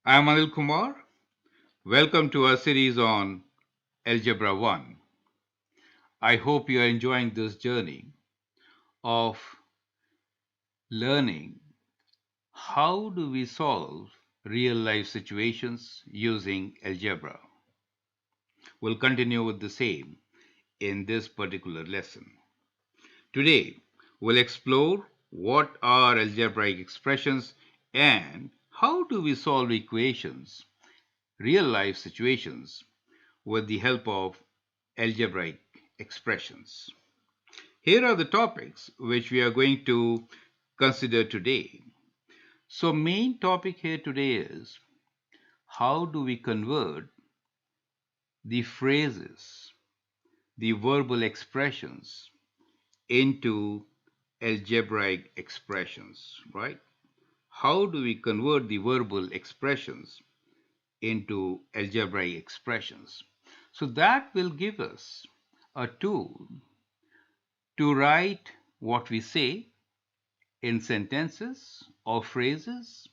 I am Anil Kumar. Welcome to our series on Algebra 1. I hope you are enjoying this journey of learning how do we solve real life situations using algebra. We'll continue with the same in this particular lesson. Today, we'll explore what are algebraic expressions and how do we solve equations, real life situations with the help of algebraic expressions. Here are the topics which we are going to consider today. So, main topic here today is how do we convert the phrases, the verbal expressions into algebraic expressions, right? How do we convert the verbal expressions into algebraic expressions? So that will give us a tool to write what we say in sentences or phrases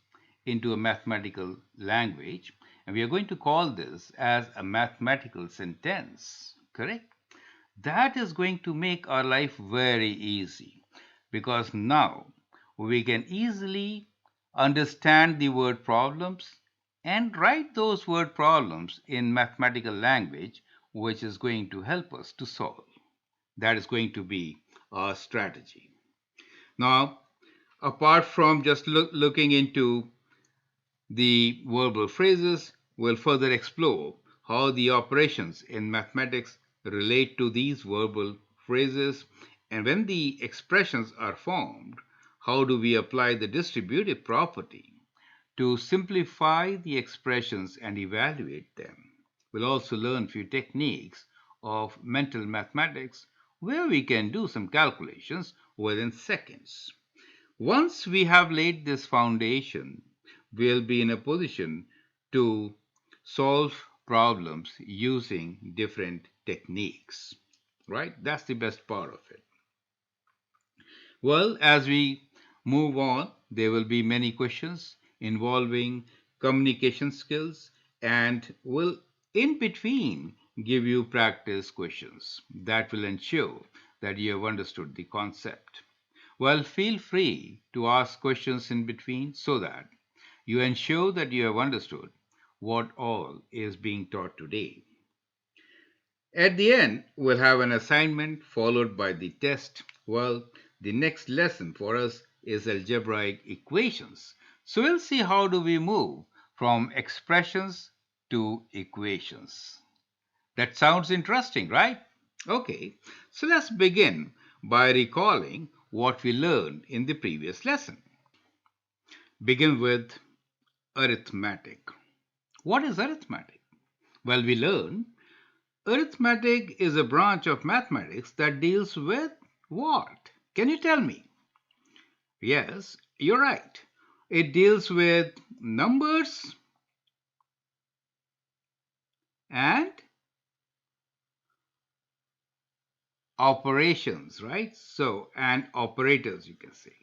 into a mathematical language. And we are going to call this as a mathematical sentence, correct? That is going to make our life very easy because now we can easily understand the word problems and write those word problems in mathematical language, which is going to help us to solve. That is going to be our strategy. Now, apart from just looking into the verbal phrases, we'll further explore how the operations in mathematics relate to these verbal phrases, and when the expressions are formed, how do we apply the distributive property to simplify the expressions and evaluate them. We'll also learn few techniques of mental mathematics where we can do some calculations within seconds. Once we have laid this foundation, we'll be in a position to solve problems using different techniques. Right? That's the best part of it. Well, as we move on, there will be many questions involving communication skills, and will in between give you practice questions that will ensure that you have understood the concept. Well, feel free to ask questions in between so that you ensure that you have understood what all is being taught today. At the end, we'll have an assignment followed by the test. Well, the next lesson for us is algebraic equations. So we'll see how do we move from expressions to equations. That sounds interesting, right? Okay, so let's begin by recalling what we learned in the previous lesson. Begin with arithmetic. What is arithmetic? Well, we learn arithmetic is a branch of mathematics that deals with what? Can you tell me? Yes, you're right. It deals with numbers and operations, right? So, and operators, you can say.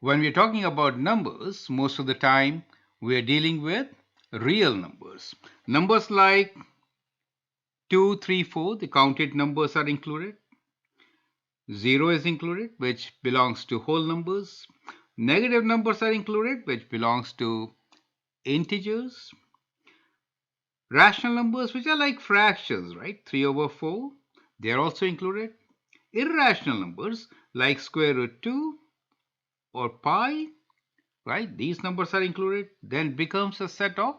When we're talking about numbers, most of the time we're dealing with real numbers. Numbers like 2, 3, 4, the counted numbers are included. 0 is included, which belongs to whole numbers. Negative numbers are included, which belongs to integers. Rational numbers, which are like fractions, right? 3 over 4, they are also included. Irrational numbers, like square root 2 or pi, right? These numbers are included, then becomes a set of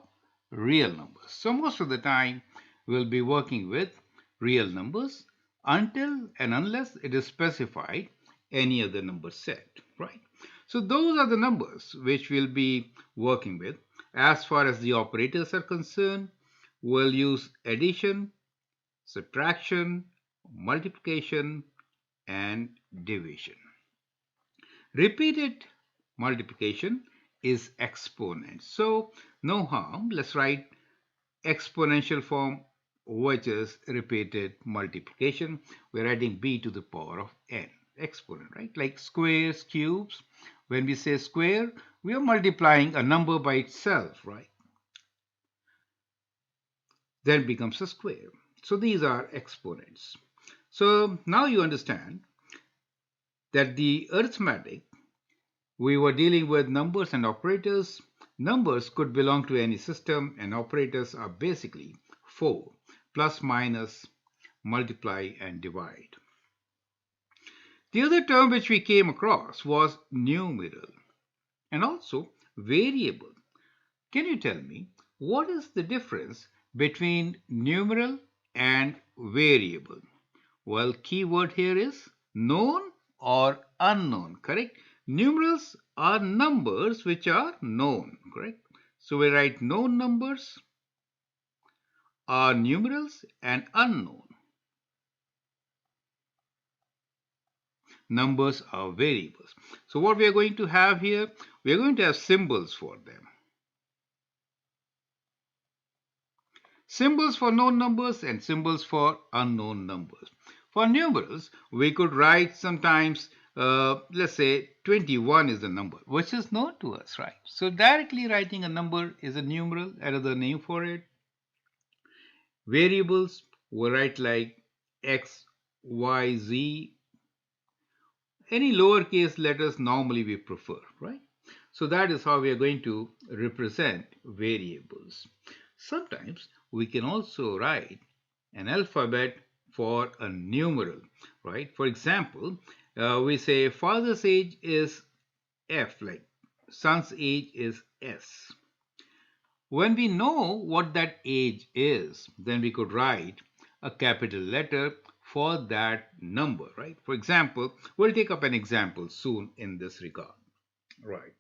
real numbers. So most of the time, we'll be working with real numbers until and unless it is specified any other number set, right? So those are the numbers which we'll be working with. As far as the operators are concerned, we'll use addition, subtraction, multiplication, and division. Repeated multiplication is exponent. So no harm. Let's write exponential form, which is repeated multiplication. We're adding b to the power of n. exponent, right? Like squares, cubes. When we say square, we are multiplying a number by itself, right? Then it becomes a square. So these are exponents. So now you understand that the arithmetic, we were dealing with numbers and operators. Numbers could belong to any system, and operators are basically 4, plus, minus, multiply, and divide. The other term which we came across was numeral and also variable. Can you tell me what is the difference between numeral and variable? Well, key word here is known or unknown, correct? Numerals are numbers which are known, correct? So we write known numbers are numerals and unknown numbers are variables. So what we are going to have here, we are going to have symbols for them. Symbols for known numbers and symbols for unknown numbers. For numerals, we could write sometimes, let's say 21 is the number, which is known to us, right? So directly writing a number is a numeral, another name for it. Variables, we write like x, y, z. Any lowercase letters normally we prefer, right? So that is how we are going to represent variables. Sometimes we can also write an alphabet for a numeral, right? For example, we say father's age is F, like son's age is S. When we know what that age is, then we could write a capital letter for that number, right? For example, we'll take up an example soon in this regard, right?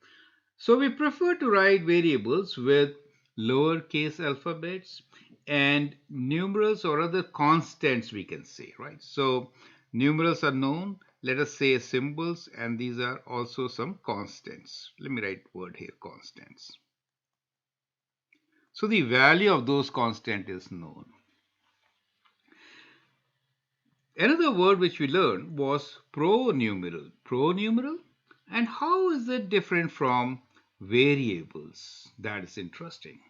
So we prefer to write variables with lowercase alphabets and numerals or other constants we can say, right? So numerals are known, let us say symbols, and these are also some constants. Let me write word here, constants. So the value of those constant is known. Another word which we learned was pronumeral. Pronumeral? And how is it different from variables? That is interesting.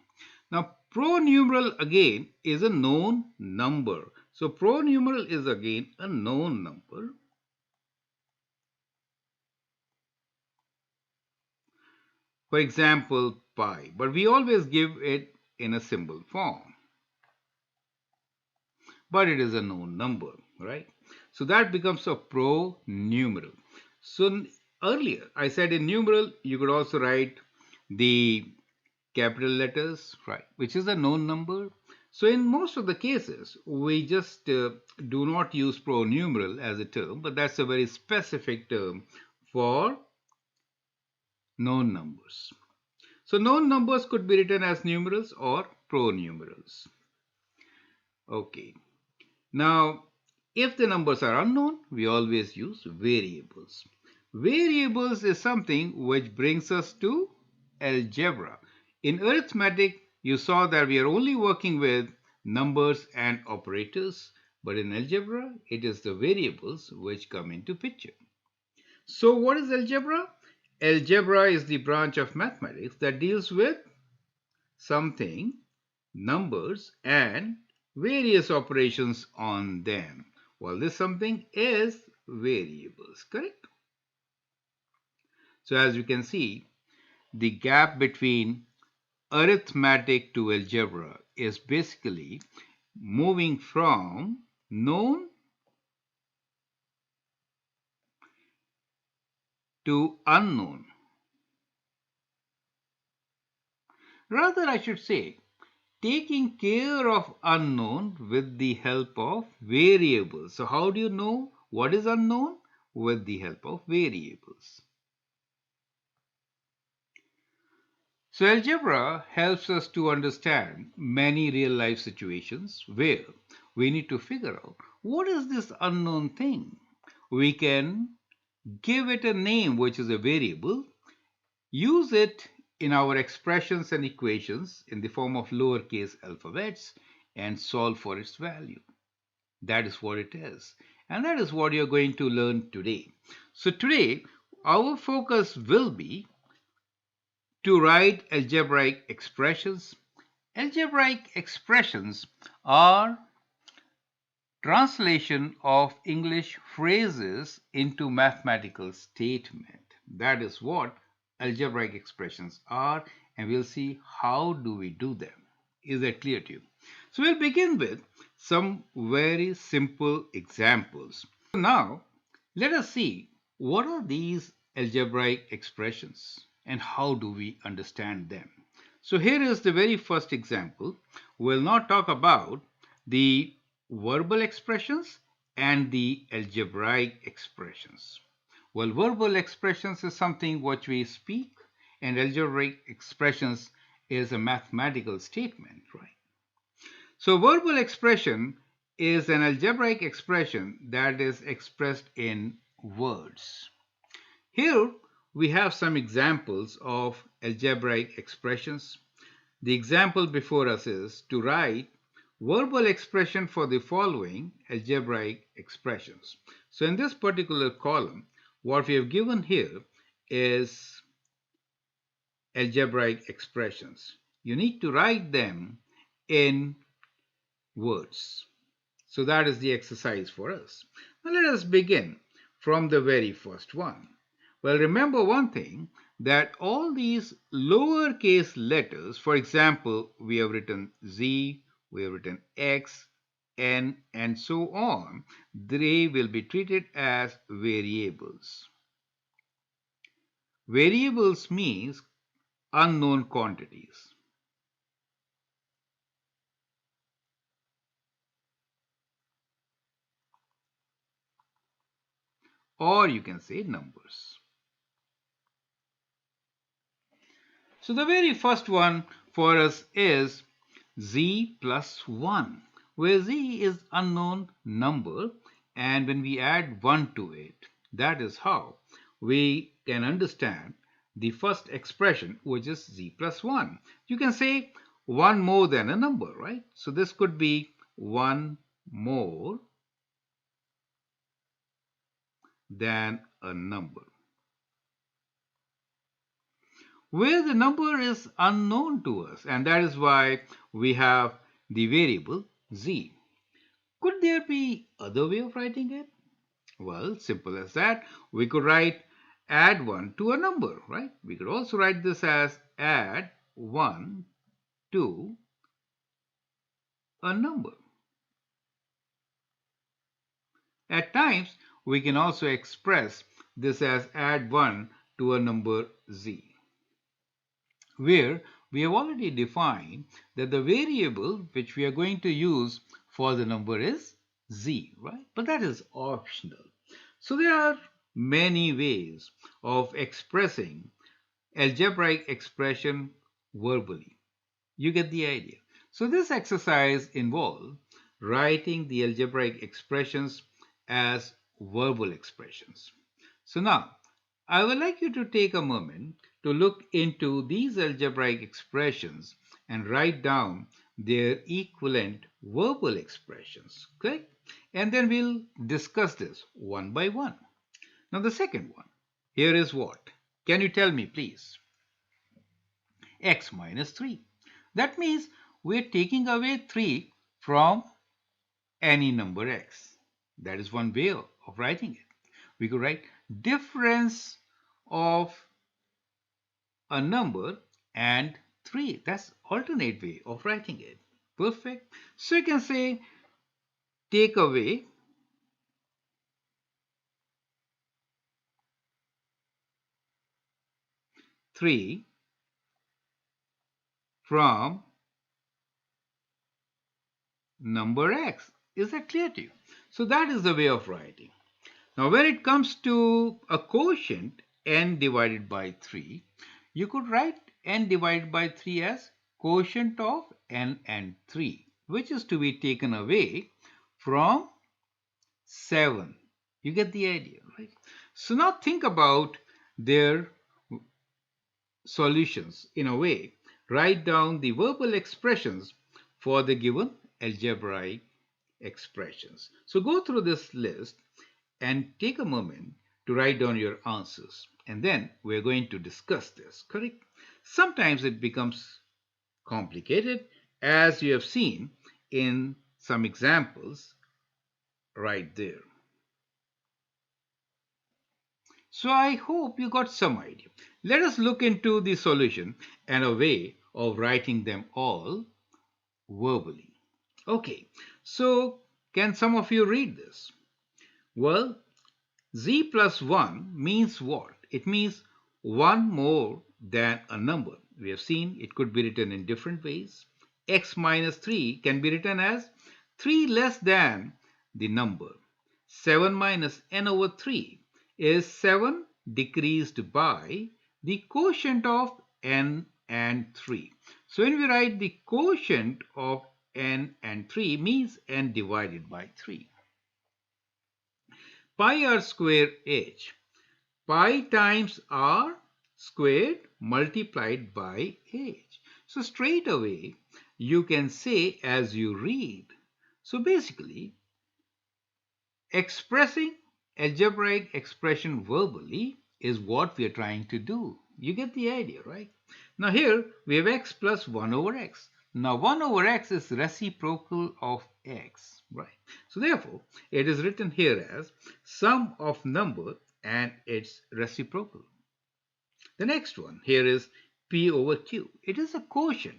Now, pronumeral again is a known number. So, pronumeral is again a known number. For example, pi, but we always give it in a symbol form. But it is a known number, right? So that becomes a pronumeral. So earlier I said in numeral you could also write the capital letters, right, which is a known number. So in most of the cases we just do not use pronumeral as a term, but that's a very specific term for known numbers. So known numbers could be written as numerals or pronumerals. Okay. Now, if the numbers are unknown, we always use variables. Variables is something which brings us to algebra. In arithmetic, you saw that we are only working with numbers and operators, but in algebra, it is the variables which come into picture. So what is algebra? Algebra is the branch of mathematics that deals with something, numbers, and various operations on them. Well, this something is variables, correct? So as you can see, the gap between arithmetic to algebra is basically moving from known to unknown. Rather, I should say, taking care of unknown with the help of variables. So how do you know what is unknown? With the help of variables. So algebra helps us to understand many real life situations where we need to figure out what is this unknown thing. We can give it a name which is a variable, use it in our expressions and equations in the form of lowercase alphabets, and solve for its value. That is what it is. And that is what you're going to learn today. So today, our focus will be to write algebraic expressions. Algebraic expressions are translation of English phrases into mathematical statement. That is what algebraic expressions are, and we'll see how do we do them. Is that clear to you? So we'll begin with some very simple examples. So now let us see what are these algebraic expressions and how do we understand them. So here is the very first example. We'll now talk about the verbal expressions and the algebraic expressions. Well, verbal expressions is something which we speak, and algebraic expressions is a mathematical statement, right? So, verbal expression is an algebraic expression that is expressed in words. Here we have some examples of algebraic expressions. The example before us is to write verbal expression for the following algebraic expressions. So in this particular column, what we have given here is algebraic expressions. You need to write them in words. So that is the exercise for us. Now let us begin from the very first one. Well, remember one thing, that all these lowercase letters, for example, we have written Z, we have written X, N, and so on, they will be treated as variables. Variables means unknown quantities. Or you can say numbers. So the very first one for us is z plus 1, where z is unknown number, and when we add 1 to it, that is how we can understand the first expression, which is z plus 1. You can say 1 more than a number, right? So this could be 1 more than a number, where the number is unknown to us, and that is why we have the variable z. Could there be other way of writing it? Well, simple as that. We could write add 1 to a number, right? We could also write this as add 1 to a number. At times, we can also express this as add 1 to a number z, where we have already defined that the variable which we are going to use for the number is z, right? But that is optional. So there are many ways of expressing algebraic expression verbally. You get the idea. So this exercise involves writing the algebraic expressions as verbal expressions. So now, I would like you to take a moment to look into these algebraic expressions and write down their equivalent verbal expressions. Okay? And then we'll discuss this one by one. Now, the second one, here is what? Can you tell me, please? X minus 3. That means we're taking away 3 from any number x. That is one way of writing it. We could write difference of a number and 3. That's alternate way of writing it. Perfect. So you can say take away 3 from number x. Is that clear to you? So that is the way of writing. Now when it comes to a quotient n divided by 3, you could write n divided by 3 as quotient of n and 3, which is to be taken away from 7. You get the idea, right? So now think about their solutions in a way. Write down the verbal expressions for the given algebraic expressions. So go through this list and take a moment to write down your answers. And then we're going to discuss this, correct? Sometimes it becomes complicated, as you have seen in some examples right there. So I hope you got some idea. Let us look into the solution and a way of writing them all verbally. Okay, so can some of you read this? Well, z plus 1 means what? It means one more than a number. We have seen it could be written in different ways. X minus 3 can be written as 3 less than the number. 7 minus n over 3 is 7 decreased by the quotient of n and 3. So when we write the quotient of n and 3 means n divided by 3. Pi r square h. Pi times r squared multiplied by h. So straight away you can say as you read. So basically expressing algebraic expression verbally is what we are trying to do. You get the idea, right? Now here we have x plus 1 over x. Now 1 over x is reciprocal of x, right? So therefore it is written here as sum of number and its reciprocal. The next one here is p over q. It is a quotient.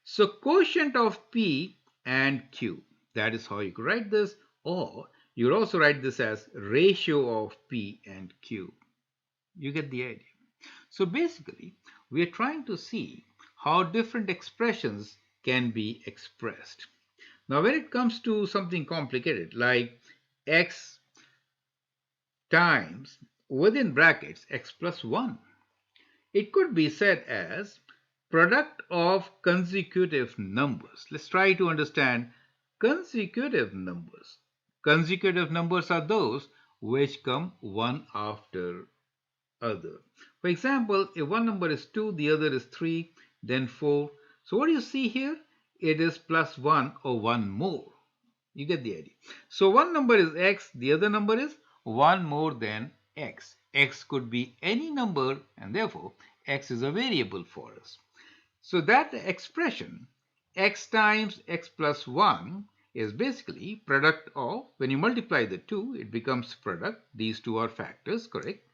So quotient of p and q. That is how you could write this, or you could also write this as ratio of p and q. You get the idea. So basically, we are trying to see how different expressions can be expressed. Now, when it comes to something complicated like x times within brackets x plus 1, it could be said as product of consecutive numbers. Let's try to understand consecutive numbers. Consecutive numbers are those which come one after other. For example, if one number is 2, the other is 3, then 4. So what do you see here? It is plus 1 or 1 more. You get the idea. So one number is x, the other number is 1 more than x. X could be any number and therefore x is a variable for us. So that expression x times x plus 1 is basically product of, when you multiply the two, it becomes product. These two are factors, correct?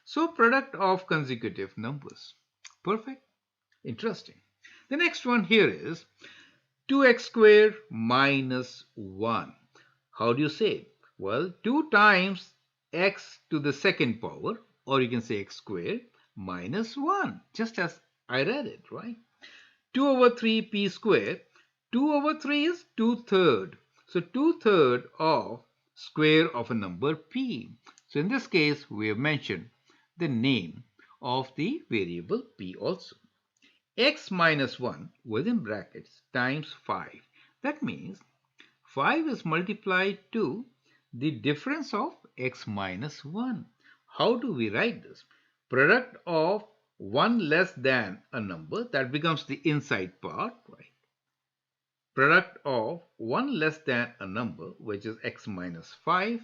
So product of consecutive numbers. Perfect. Interesting. The next one here is 2x squared minus 1. How do you say it? Well, 2 times x to the second power, or you can say x squared, minus 1, just as I read it, right? 2 over 3 p squared. 2 over 3 is 2/3. So 2/3 of square of a number p. So in this case, we have mentioned the name of the variable p also. X minus 1 within brackets times 5. That means 5 is multiplied to the difference of x minus 1. How do we write this? Product of 1 less than a number, that becomes the inside part, right? Product of 1 less than a number, which is x minus 5,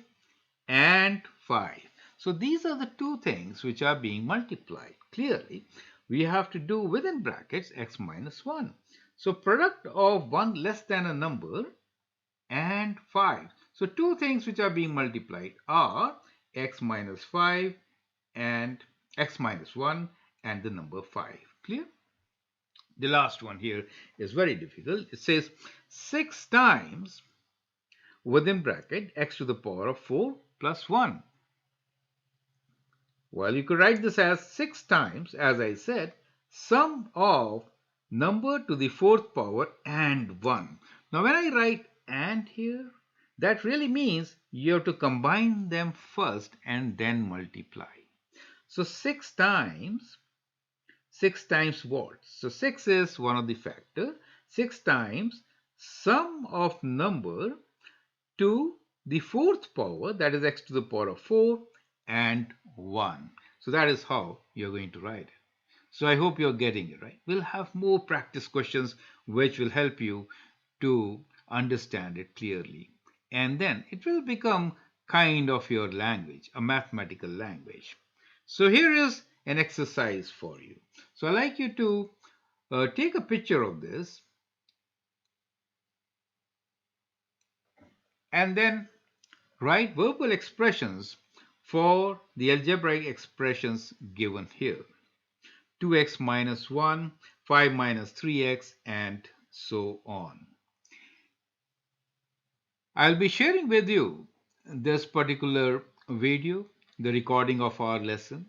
and 5. So these are the two things which are being multiplied. Clearly, we have to do within brackets x minus 1. So product of 1 less than a number and 5. So two things which are being multiplied are x minus 5 and x minus 1 and the number 5. Clear? The last one here is very difficult. It says 6 times within bracket x to the power of 4 plus 1. Well, you could write this as 6 times, as I said, sum of number to the 4th power and 1. Now when I write and here, that really means you have to combine them first and then multiply. So 6 times what? So 6 is one of the factor. 6 times sum of number to the 4th power, that is x to the power of 4 and 1. So that is how you're going to write it. So I hope you're getting it right. We'll have more practice questions which will help you to understand it clearly. And then it will become kind of your language, a mathematical language. So here is an exercise for you. So I'd like you to take a picture of this and then write verbal expressions for the algebraic expressions given here. 2x minus 1, 5 minus 3x, and so on. I'll be sharing with you this particular video, the recording of our lesson,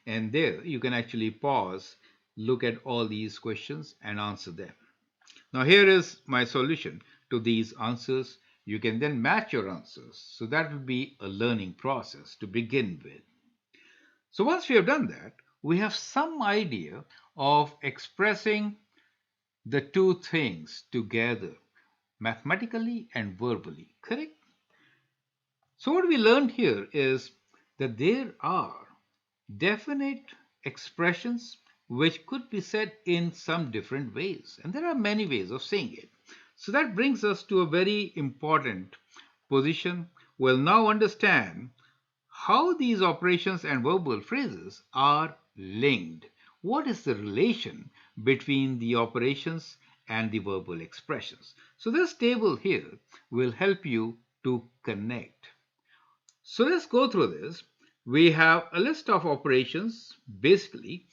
and there you can actually pause, look at all these questions and answer them. Now here is my solution to these answers. You can then match your answers. So that will be a learning process to begin with. So once we have done that, we have some idea of expressing the two things together, mathematically and verbally, correct? So what we learned here is that there are definite expressions which could be said in some different ways, and there are many ways of saying it. So that brings us to a very important position. We'll now understand how these operations and verbal phrases are linked. What is the relation between the operations and the verbal expressions? So this table here will help you to connect. So let's go through this. We have a list of operations, basically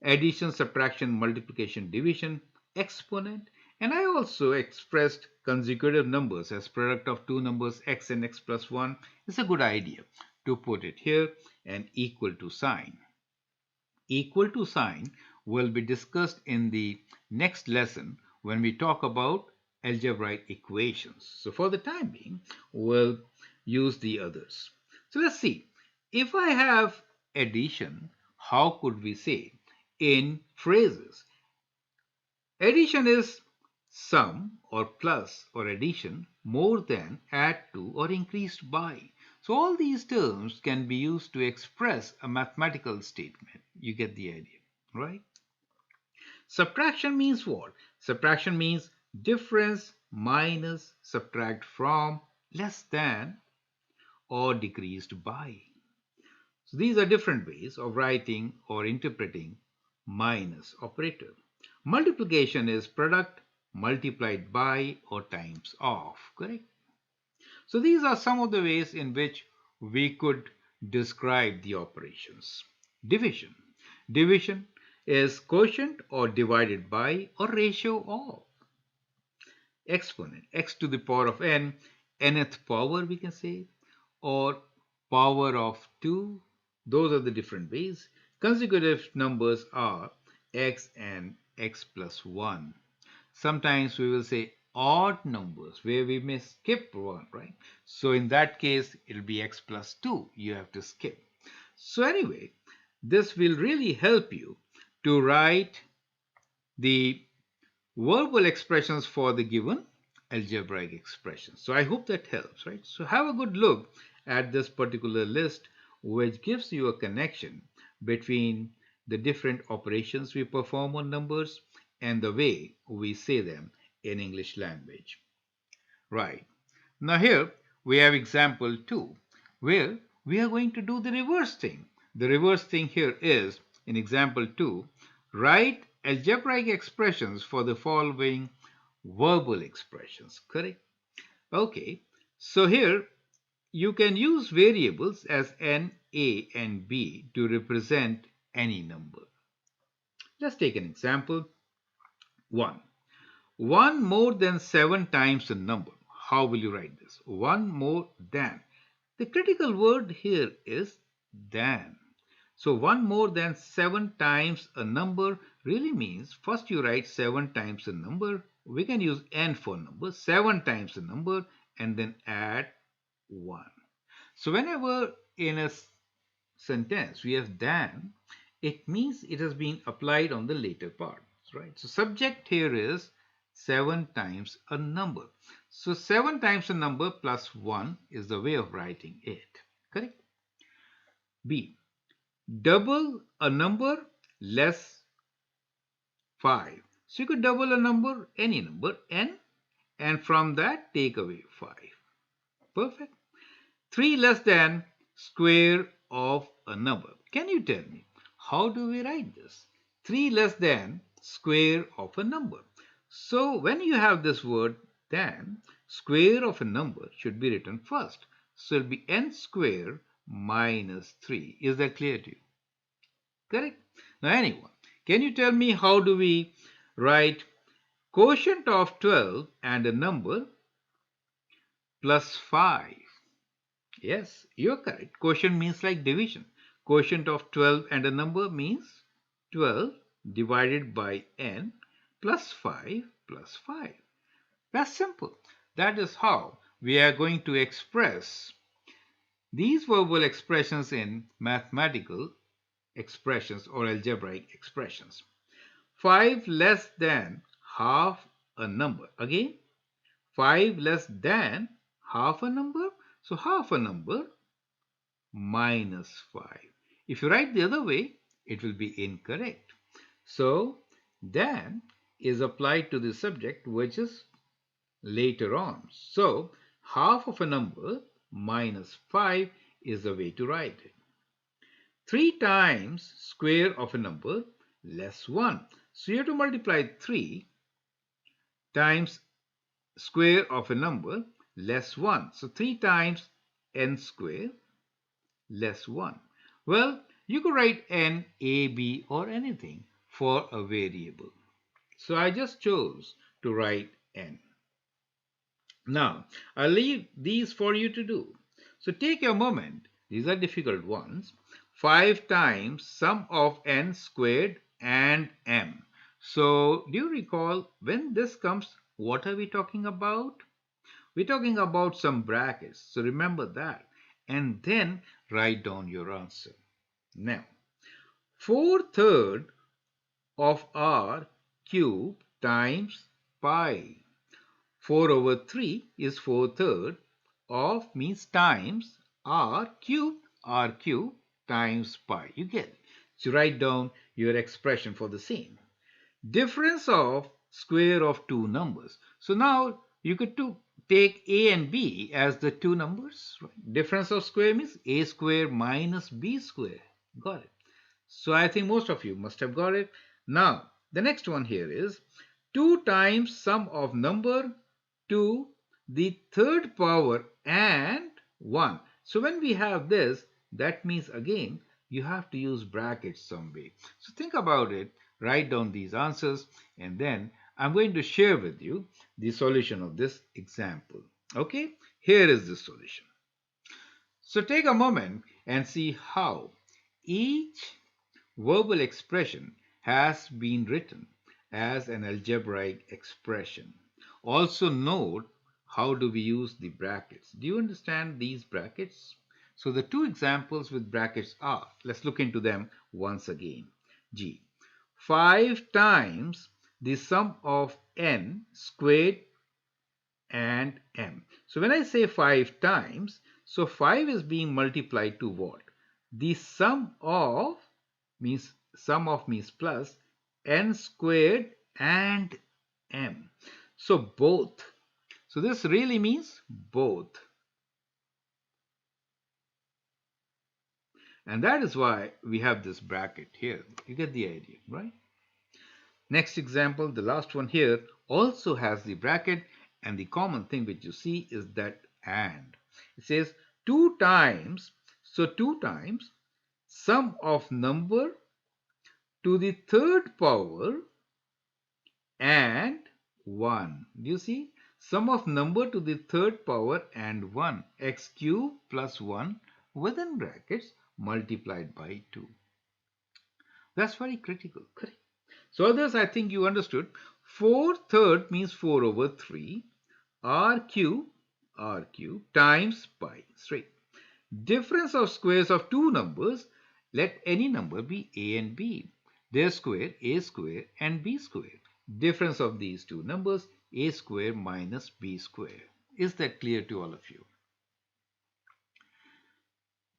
addition, subtraction, multiplication, division, exponent, and I also expressed consecutive numbers as product of two numbers x and x plus 1. It's a good idea to put it here, and equal to sign. Equal to sign will be discussed in the next lesson when we talk about algebraic equations. So for the time being, we'll use the others. So let's see. If I have addition, how could we say in phrases? Addition is sum or plus or addition, more than, add to, or increased by. So all these terms can be used to express a mathematical statement. You get the idea, right? Subtraction means what? Subtraction means difference minus, subtract from, less than, or decreased by. So these are different ways of writing or interpreting minus operator. Multiplication is product multiplied by or times of, correct? So these are some of the ways in which we could describe the operations. Division. Division is quotient or divided by or ratio of. Exponent, x to the power of n, nth power we can say, or power of 2. Those are the different ways. Consecutive numbers are x and x plus 1. Sometimes we will say odd numbers where we may skip one, right? So in that case, it'll be x plus 2. You have to skip. So anyway, this will really help you to write the verbal expressions for the given algebraic expressions. So I hope that helps, right? So have a good look at this particular list, which gives you a connection between the different operations we perform on numbers and the way we say them in English language. Right. Now here we have example 2, where we are going to do the reverse thing. The reverse thing here is, in example 2, write algebraic expressions for the following verbal expressions, correct? Okay, so here you can use variables as n, a, and b to represent any number. Let's take an example. 1. 1 more than 7 times a number. How will you write this? 1 more than. The critical word here is than. So 1 more than 7 times a number really means first you write 7 times a number. We can use n for number. 7 times a number and then add 1. So whenever in a sentence we have than, it means it has been applied on the later part, right? So subject here is 7 times a number. So 7 times a number plus 1 is the way of writing it, correct? B. Double a number less 5. So you could double a number, any number, n, and from that take away 5. Perfect. 3 less than square of a number. Can you tell me, how do we write this? 3 less than square of a number. So when you have this word than, square of a number should be written first. So it will be n square minus 3. Is that clear to you? Correct? Now anyone, can you tell me how do we write quotient of 12 and a number plus 5? Yes, you're correct. Quotient means like division. Quotient of 12 and a number means 12 divided by n plus 5 plus 5. That's simple. That is how we are going to express these verbal expressions in mathematical expressions or algebraic expressions. 5 less than half a number. Again, 5 less than half a number. So half a number minus 5. If you write the other way, it will be incorrect. So than is applied to the subject which is later on. So half of a number minus 5 is the way to write it. 3 times square of a number less 1. So you have to multiply 3 times square of a number less 1. So 3 times n square less 1. Well, you could write n, a, b or anything for a variable. So I just chose to write n. Now, I'll leave these for you to do. So take a moment. These are difficult ones. 5 times sum of n squared and m. So do you recall when this comes, what are we talking about? We're talking about some brackets. So remember that. And then write down your answer. Now, 4/3 of r cube times pi. 4 over 3 is 4/3 of means times r cube times pi. You get it. So write down your expression for the same. Difference of square of two numbers. So now you could take a and b as the two numbers. Right? Difference of square means a square minus b square. Got it. So I think most of you must have got it. Now the next one here is 2 times sum of number to the third power and 1. So when we have this, that means again you have to use brackets some way. So think about it, write down these answers, and then I'm going to share with you the solution of this example. Okay, here is the solution. So take a moment and see how each verbal expression has been written as an algebraic expression. Also note how do we use the brackets. Do you understand these brackets? So the two examples with brackets are, let's look into them once again. G. 5 times the sum of n squared and m. So when I say 5 times, so 5 is being multiplied to what? The sum of means plus n squared and m. So both. So this really means both. And that is why we have this bracket here. You get the idea, right? Next example, the last one here, also has the bracket, and the common thing which you see is that and. It says 2 times, so 2 times sum of number to the third power and 1. Do you see? Sum of number to the third power and 1. X cube plus 1 within brackets multiplied by 2. That's very critical. Correct. So others, I think you understood. 4/3 means 4 over 3. R cube times pi. Straight. Difference of squares of two numbers. Let any number be a and b. Their square, a square and b square. Difference of these two numbers, a square minus b square. Is that clear to all of you?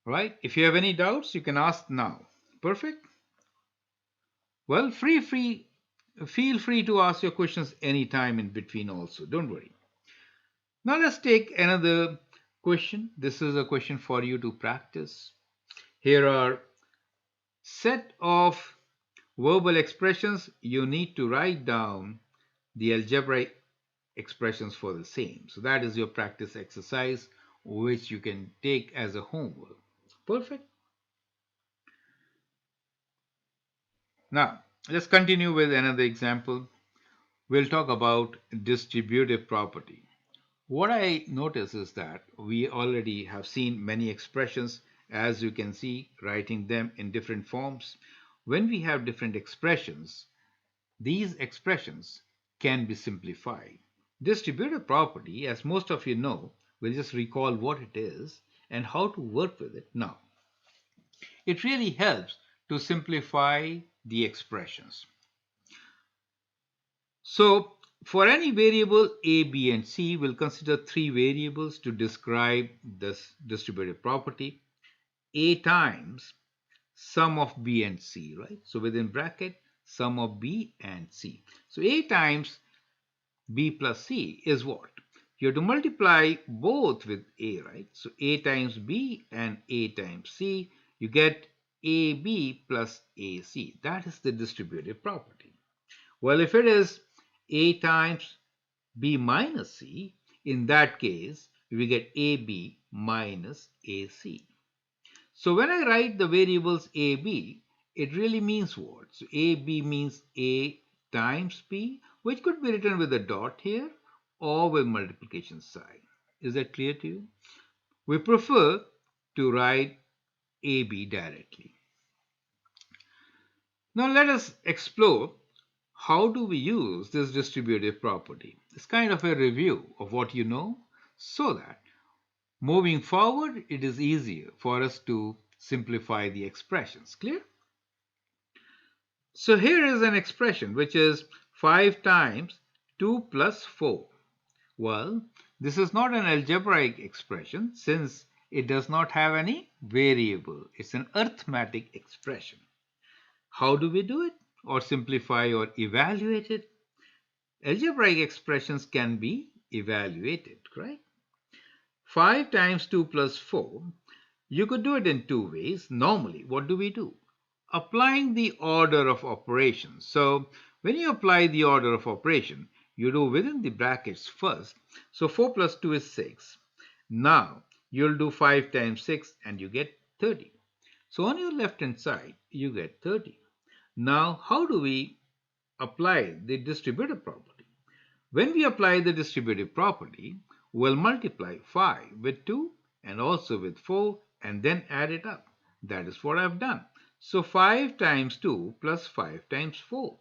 Right? If you have any doubts, you can ask now. Perfect? Well, feel free to ask your questions anytime in between also. Don't worry. Now let's take another Question. This is a question for you to practice. Here are set of verbal expressions. You need to write down the algebraic expressions for the same. So that is your practice exercise, which you can take as a homework. Perfect. Now, let's continue with another example. We'll talk about distributive property. What I notice is that we already have seen many expressions, as you can see, writing them in different forms. When we have different expressions, these expressions can be simplified. Distributive property, as most of you know, we'll just recall what it is and how to work with it now. It really helps to simplify the expressions. So, for any variable a, b, and c, we'll consider three variables to describe this distributive property. A times sum of b and c, right? So, within bracket, sum of b and c. So, a times b plus c is what? You have to multiply both with a, right? So, a times b and a times c, you get ab plus ac. That is the distributive property. Well, if it is a times b minus c, in that case, we get ab minus ac. So when I write the variables ab, it really means what? So ab means a times b, which could be written with a dot here or with multiplication sign. Is that clear to you? We prefer to write ab directly. Now let us explore how do we use this distributive property. It's kind of a review of what you know so that moving forward it is easier for us to simplify the expressions. Clear? So here is an expression which is 5 times 2 plus 4. Well, this is not an algebraic expression since it does not have any variable. It's an arithmetic expression. How do we do it? Or simplify or evaluate it? Algebraic expressions can be evaluated, right? 5 times 2 plus 4, you could do it in two ways. Normally, what do we do? Applying the order of operations. So, when you apply the order of operation, you do within the brackets first. So, 4 plus 2 is 6. Now, you'll do 5 times 6 and you get 30. So, on your left hand side, you get 30. Now, how do we apply the distributive property? When we apply the distributive property, we'll multiply 5 with 2 and also with 4 and then add it up. That is what I've done. So 5 times 2 plus 5 times 4.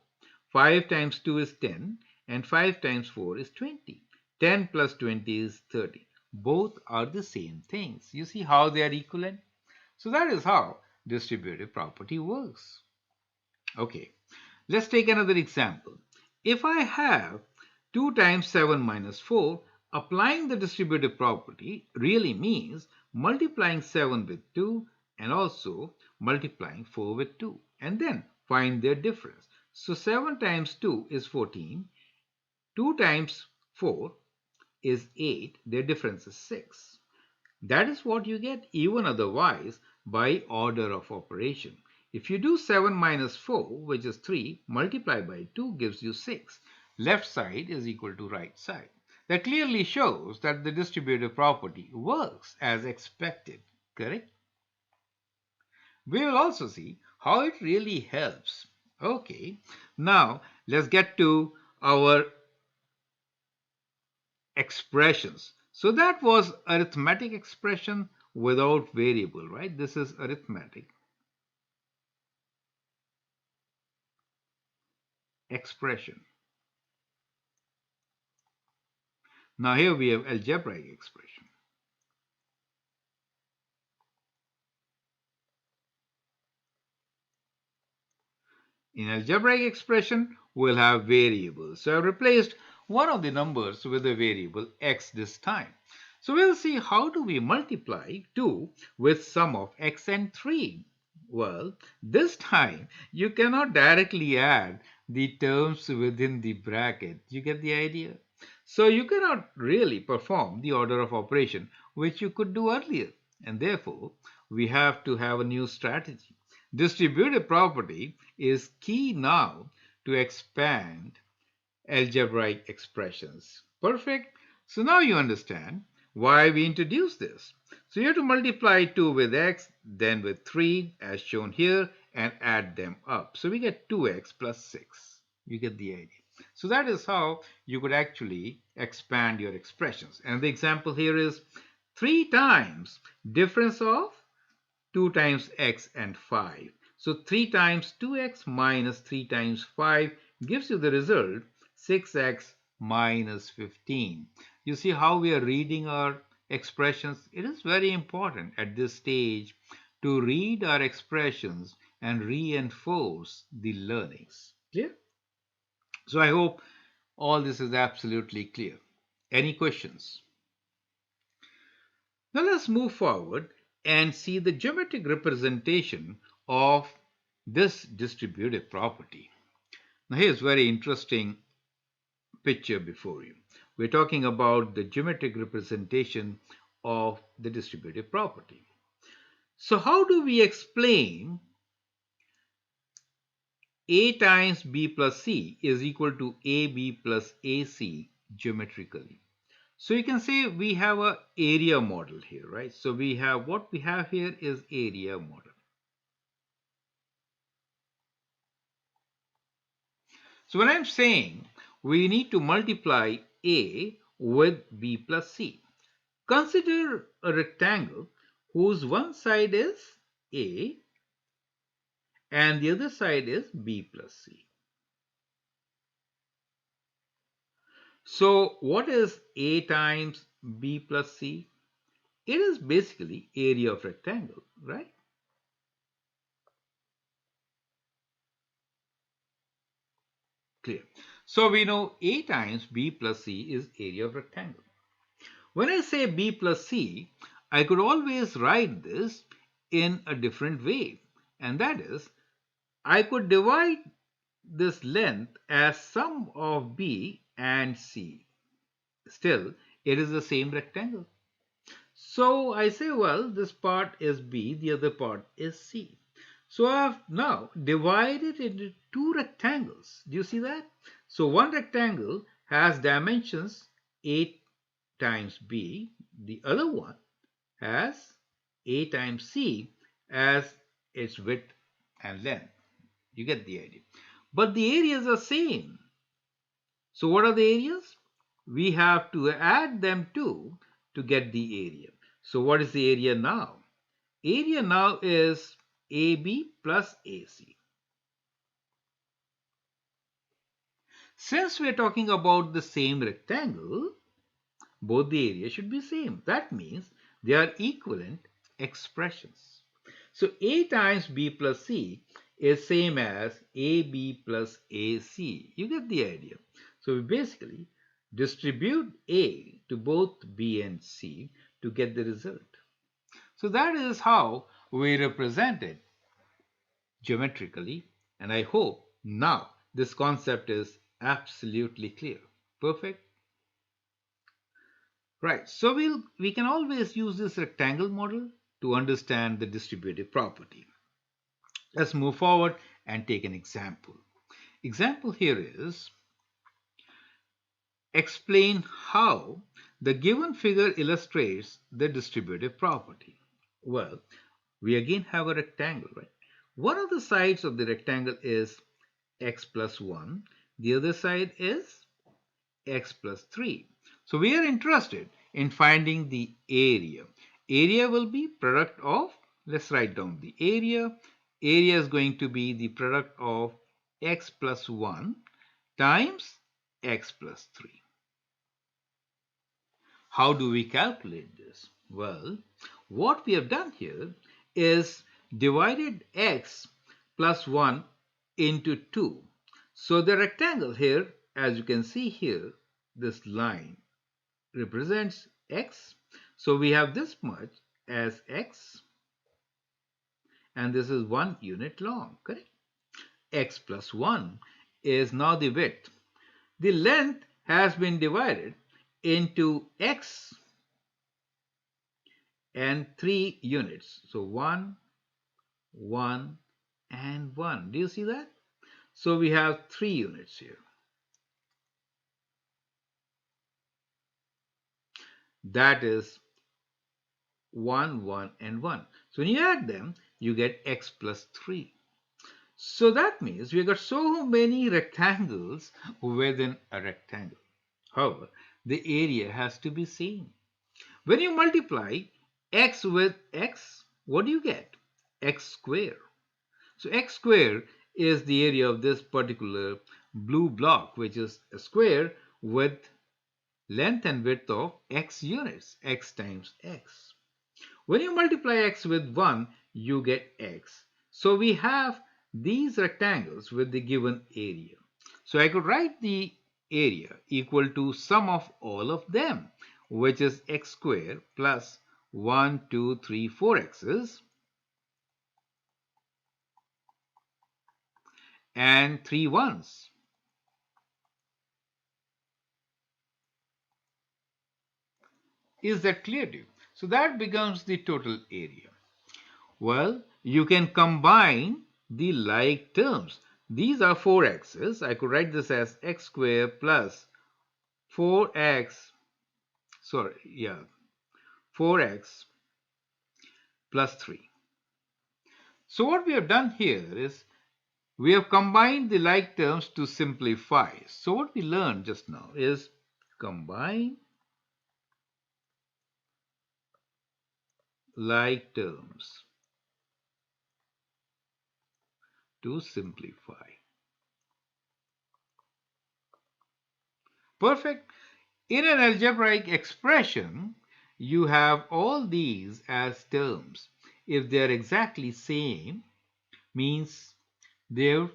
5 times 2 is 10 and 5 times 4 is 20. 10 plus 20 is 30. Both are the same things. You see how they are equivalent? So that is how distributive property works. Okay, let's take another example. If I have 2 times 7 minus 4, applying the distributive property really means multiplying 7 with 2 and also multiplying 4 with 2 and then find their difference. So 7 times 2 is 14, 2 times 4 is 8, their difference is 6. That is what you get even otherwise by order of operation. If you do 7 minus 4, which is 3, multiply by 2 gives you 6. Left side is equal to right side. That clearly shows that the distributive property works as expected, correct? We will also see how it really helps. Okay, now let's get to our expressions. So that was arithmetic expression without variable, right? This is arithmetic expression. Now here we have algebraic expression. In algebraic expression, we'll have variables. So I've replaced one of the numbers with a variable x this time. So we'll see how do we multiply 2 with sum of x and 3. Well, this time you cannot directly add the terms within the bracket. You get the idea? So you cannot really perform the order of operation which you could do earlier. And therefore, we have to have a new strategy. Distributive property is key now to expand algebraic expressions. Perfect. So now you understand why we introduced this. So you have to multiply 2 with x, then with 3 as shown here, and add them up. So we get 2x plus 6. You get the idea. So that is how you could actually expand your expressions. And the example here is 3 times difference of 2 times x and 5. So 3 times 2x minus 3 times 5 gives you the result 6x minus 15. You see how we are reading our expressions? It is very important at this stage to read our expressions and reinforce the learnings. Clear? So I hope all this is absolutely clear. Any questions? Now let's move forward and see the geometric representation of this distributive property. Now here's a very interesting picture before you. We're talking about the geometric representation of the distributive property. So how do we explain a times b plus c is equal to ab plus ac geometrically? So you can say we have a area model here, right? So what we have here is area model. So when I'm saying we need to multiply A with B plus C, consider a rectangle whose one side is A and the other side is B plus C. So what is A times B plus C? It is basically area of rectangle, right? Clear. So we know A times B plus C is area of rectangle. When I say B plus C, I could always write this in a different way. And that is, I could divide this length as sum of B and C. Still, it is the same rectangle. So I say, well, this part is B, the other part is C. So I have now divided it into two rectangles. Do you see that? So one rectangle has dimensions 8 times B. The other one has A times C as its width and length. You get the idea. But the areas are same. So what are the areas? We have to add them to get the area. So what is the area now? Area now is AB plus AC. Since we are talking about the same rectangle, both the areas should be same. That means they are equivalent expressions. So A times B plus C is same as AB plus AC. You get the idea. So we basically distribute A to both B and C to get the result. So that is how we represent it geometrically, and I hope now this concept is absolutely clear. Perfect. Right, so we can always use this rectangle model to understand the distributive property. Let's move forward and take an example. Example here is explain how the given figure illustrates the distributive property. Well, we again have a rectangle, right? One of the sides of the rectangle is x plus 1, the other side is x plus 3. So we are interested in finding the area. Area will be product of, let's write down the area. Area is going to be the product of x plus 1 times x plus 3. How do we calculate this? Well, what we have done here is divided x plus 1 into 2. So the rectangle here, as you can see here, this line represents x. So we have this much as x, and this is 1 unit long, correct? X plus 1 is now the width. The length has been divided into x and 3 units. So 1, 1, and 1. Do you see that? So we have 3 units here. That is 1, 1, and 1. So when you add them, you get x plus 3. So that means we got so many rectangles within a rectangle. However, the area has to be same. When you multiply x with x, what do you get? X square. So x square is the area of this particular blue block, which is a square with length and width of x units, x times x. When you multiply x with 1, you get x. So we have these rectangles with the given area. So I could write the area equal to sum of all of them, which is x squared plus 1, 2, 3, 4 x's and 3 ones. Is that clear to you? So that becomes the total area. Well, you can combine the like terms. These are 4x's. I could write this as x squared plus 4x, 4x plus 3. So what we have done here is we have combined the like terms to simplify. So what we learned just now is combine like terms to simplify. Perfect. In an algebraic expression, you have all these as terms. If they are exactly same, means their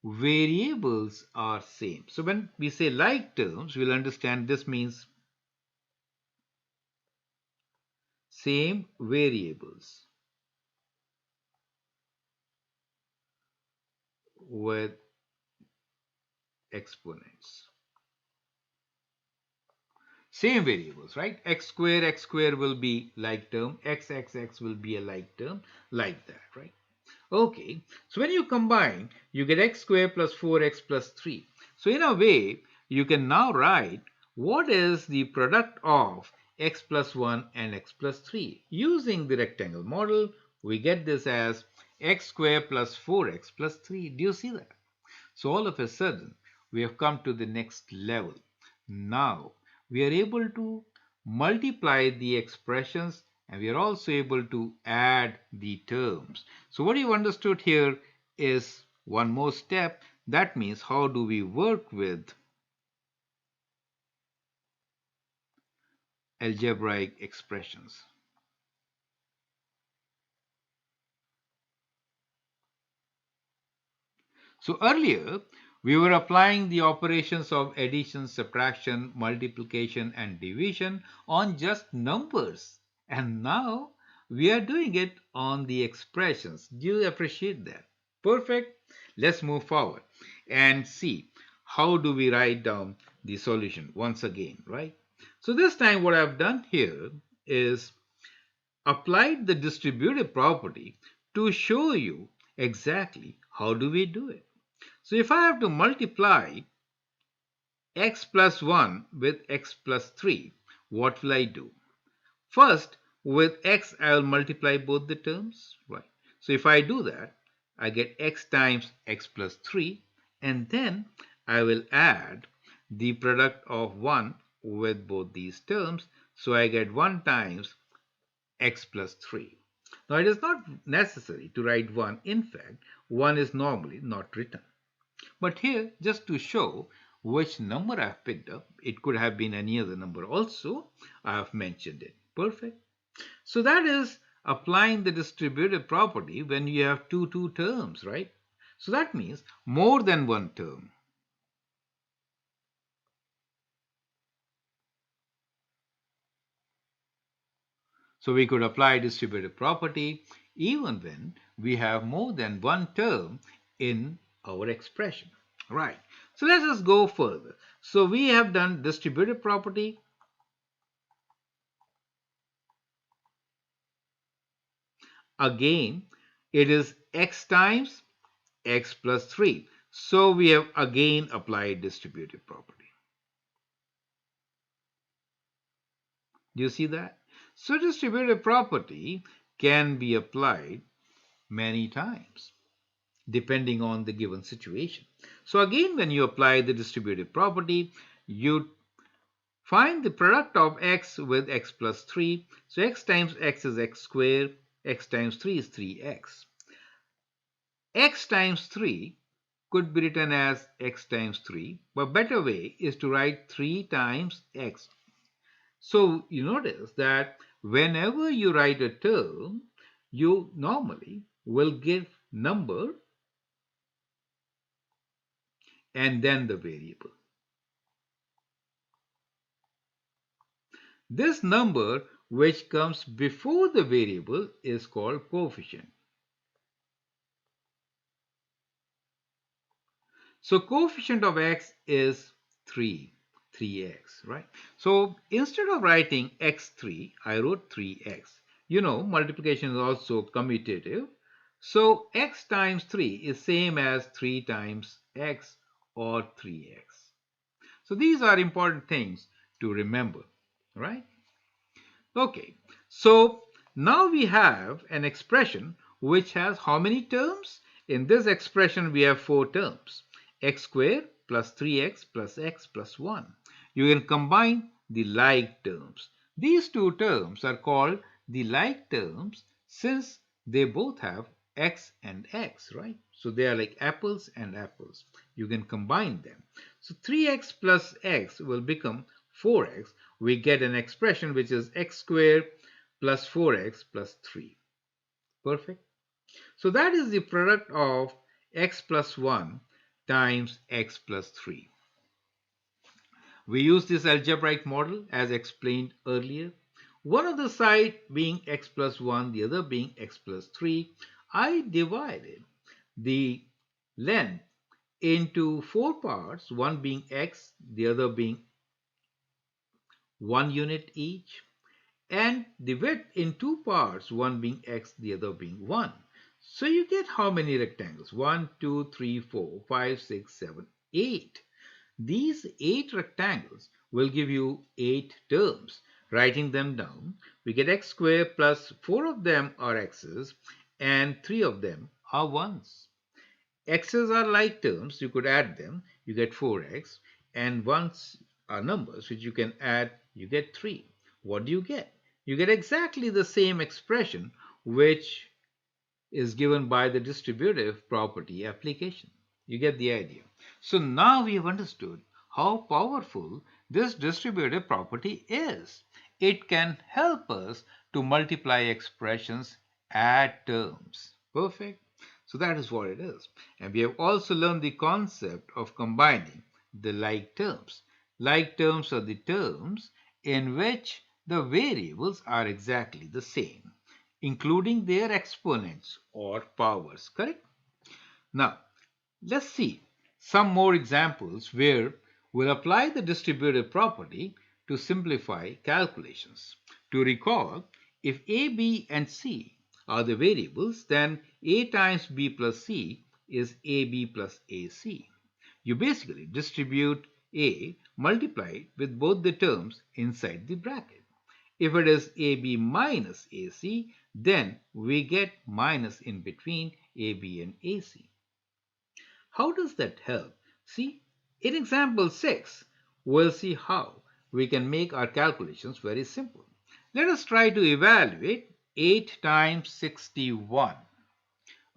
variables are same. So when we say like terms, we'll understand this means same variables with exponents. Same variables, right? X square will be like term, x will be a like term, like that, right? Okay, so when you combine, you get x squared plus 4x plus 3. So in a way, you can now write what is the product of x plus 1 and x plus 3. Using the rectangle model, we get this as x squared plus 4x plus 3. Do you see that? So all of a sudden, we have come to the next level. Now, we are able to multiply the expressions and we are also able to add the terms. So what you've understood here is one more step. That means how do we work with algebraic expressions? So earlier, we were applying the operations of addition, subtraction, multiplication, and division on just numbers. And now we are doing it on the expressions. Do you appreciate that? Perfect. Let's move forward and see how do we write down the solution once again, right? So this time what I've done here is applied the distributive property to show you exactly how do we do it. So if I have to multiply x plus 1 with x plus 3, what will I do? First, with x, I will multiply both the terms, right? So if I do that, I get x times x plus 3, and then I will add the product of 1 with both these terms. So I get 1 times x plus 3. Now it is not necessary to write 1. In fact, 1 is normally not written. But here, just to show which number I've picked up, it could have been any other number also, I have mentioned it. Perfect. So that is applying the distributive property when you have two terms, right? So that means more than one term. So we could apply distributive property even when we have more than one term in our expression. Right. So let us go further. So we have done distributive property. Again, it is x times x plus 3. So we have again applied distributive property. Do you see that? So distributive property can be applied many times depending on the given situation. So again, when you apply the distributive property, you find the product of x with x plus 3. So x times x is x squared, x times 3 is 3x. X times 3 could be written as x times 3, but better way is to write 3 times x. So you notice that whenever you write a term, you normally will give number and then the variable. This number which comes before the variable is called coefficient. So coefficient of x is 3x, right? So instead of writing x3, I wrote 3x. You know, multiplication is also commutative. So x times 3 is same as 3 times x or 3x. So these are important things to remember, right? Okay, so now we have an expression which has how many terms? In this expression, we have 4 terms: x squared plus 3x plus x plus 1. You can combine the like terms. These two terms are called the like terms since they both have x and x, right? So they are like apples and apples. You can combine them. So 3x plus x will become 4x. We get an expression which is x squared plus 4x plus 3. Perfect. So that is the product of x plus 1 times x plus 3. We use this algebraic model as explained earlier. One of the side being x plus 1, the other being x plus 3. I divided the length into 4 parts, one being x, the other being 1 unit each, and the width in 2 parts, one being x, the other being 1. So you get how many rectangles? 1, 2, 3, 4, 5, 6, 7, 8. These 8 rectangles will give you 8 terms. Writing them down, we get x squared plus 4 of them are x's and 3 of them are 1's. X's are like terms, you could add them, you get 4x, and 1's are numbers which you can add, you get 3. What do you get? You get exactly the same expression which is given by the distributive property application. You get the idea. So now we have understood how powerful this distributive property is. It can help us to multiply expressions, add terms. Perfect. So that is what it is. And we have also learned the concept of combining the like terms. Like terms are the terms in which the variables are exactly the same, including their exponents or powers, correct? Now, let's see some more examples where we'll apply the distributive property to simplify calculations. To recall, if a, b, and c are the variables, then a times b plus c is ab plus ac. You basically distribute a multiplied with both the terms inside the bracket. If it is AB minus AC, then we get minus in between AB and AC. How does that help? See, in example 6, we'll see how we can make our calculations very simple. Let us try to evaluate 8 times 61.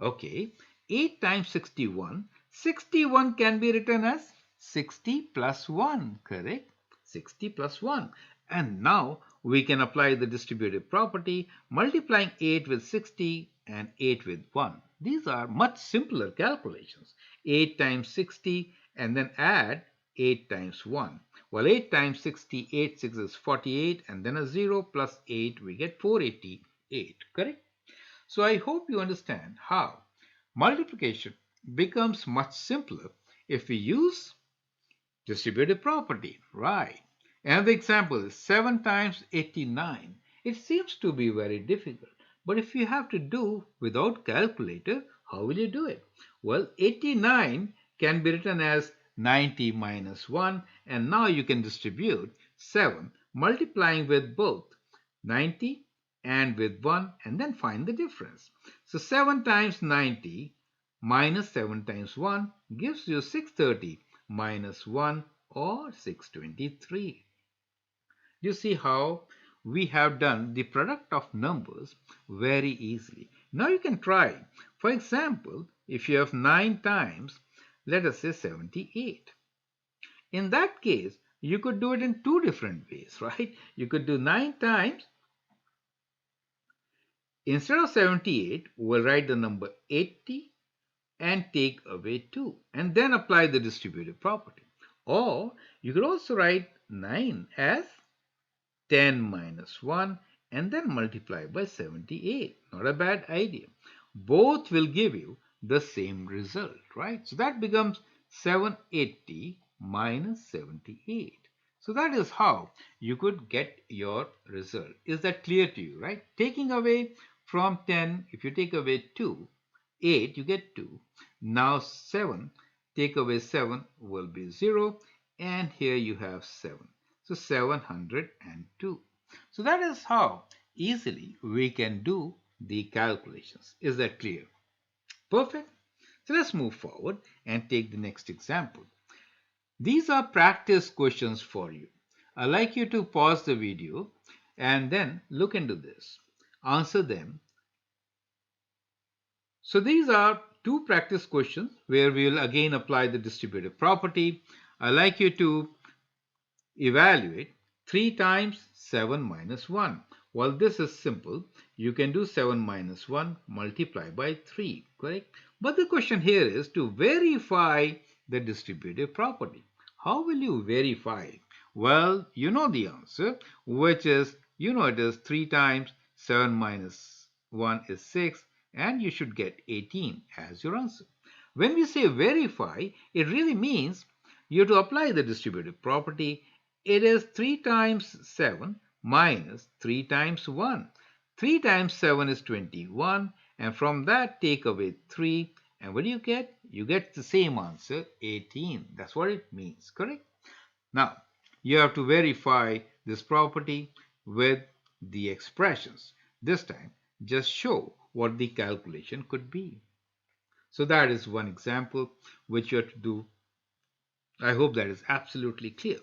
Okay, 8 times 61. 61 can be written as 60 plus 1, correct? 60 plus 1. And now we can apply the distributive property, multiplying 8 with 60 and 8 with 1. These are much simpler calculations. 8 times 60 and then add 8 times 1. Well, 8 times 60, 8 6 is 48, and then a 0 plus 8, we get 488, correct? So I hope you understand how multiplication becomes much simpler if we use Distributive property, right. And the example is 7 times 89. It seems to be very difficult, but if you have to do without calculator, how will you do it? Well, 89 can be written as 90 minus 1, and now you can distribute 7 multiplying with both 90 and with 1 and then find the difference. So 7 times 90 minus 7 times 1 gives you 630 minus 1 or 623. You see how we have done the product of numbers very easily. Now you can try. For example, if you have 9 times, let us say 78. In that case, you could do it in two different ways, right? You could do 9 times. Instead of 78, we'll write the number 80 and take away 2 and then apply the distributive property. Or you could also write 9 as 10 minus 1 and then multiply by 78. Not a bad idea. Both will give you the same result, right? So that becomes 780 minus 78. So that is how you could get your result. Is that clear to you, right? Taking away from 10, if you take away 2, 8, you get 2. Now 7, take away 7 will be 0, and here you have 7. So 702. So that is how easily we can do the calculations. Is that clear? Perfect. So let's move forward and take the next example. These are practice questions for you. I'd like you to pause the video and then look into this. Answer them. So these are two practice questions where we will again apply the distributive property. I'd like you to evaluate 3 times 7 minus 1. Well, this is simple. You can do 7 minus 1 multiply by 3, correct? But the question here is to verify the distributive property. How will you verify it? Well, you know the answer, which is, it is 3 times 7 minus 1 is 6, and you should get 18 as your answer. When we say verify, it really means you have to apply the distributive property. It is 3 times 7 minus 3 times 1. 3 times 7 is 21, and from that take away 3, and what do you get? You get the same answer, 18. That's what it means, correct? Now, you have to verify this property with the expressions. This time, just show what the calculation could be. So that is one example which you have to do. I hope that is absolutely clear.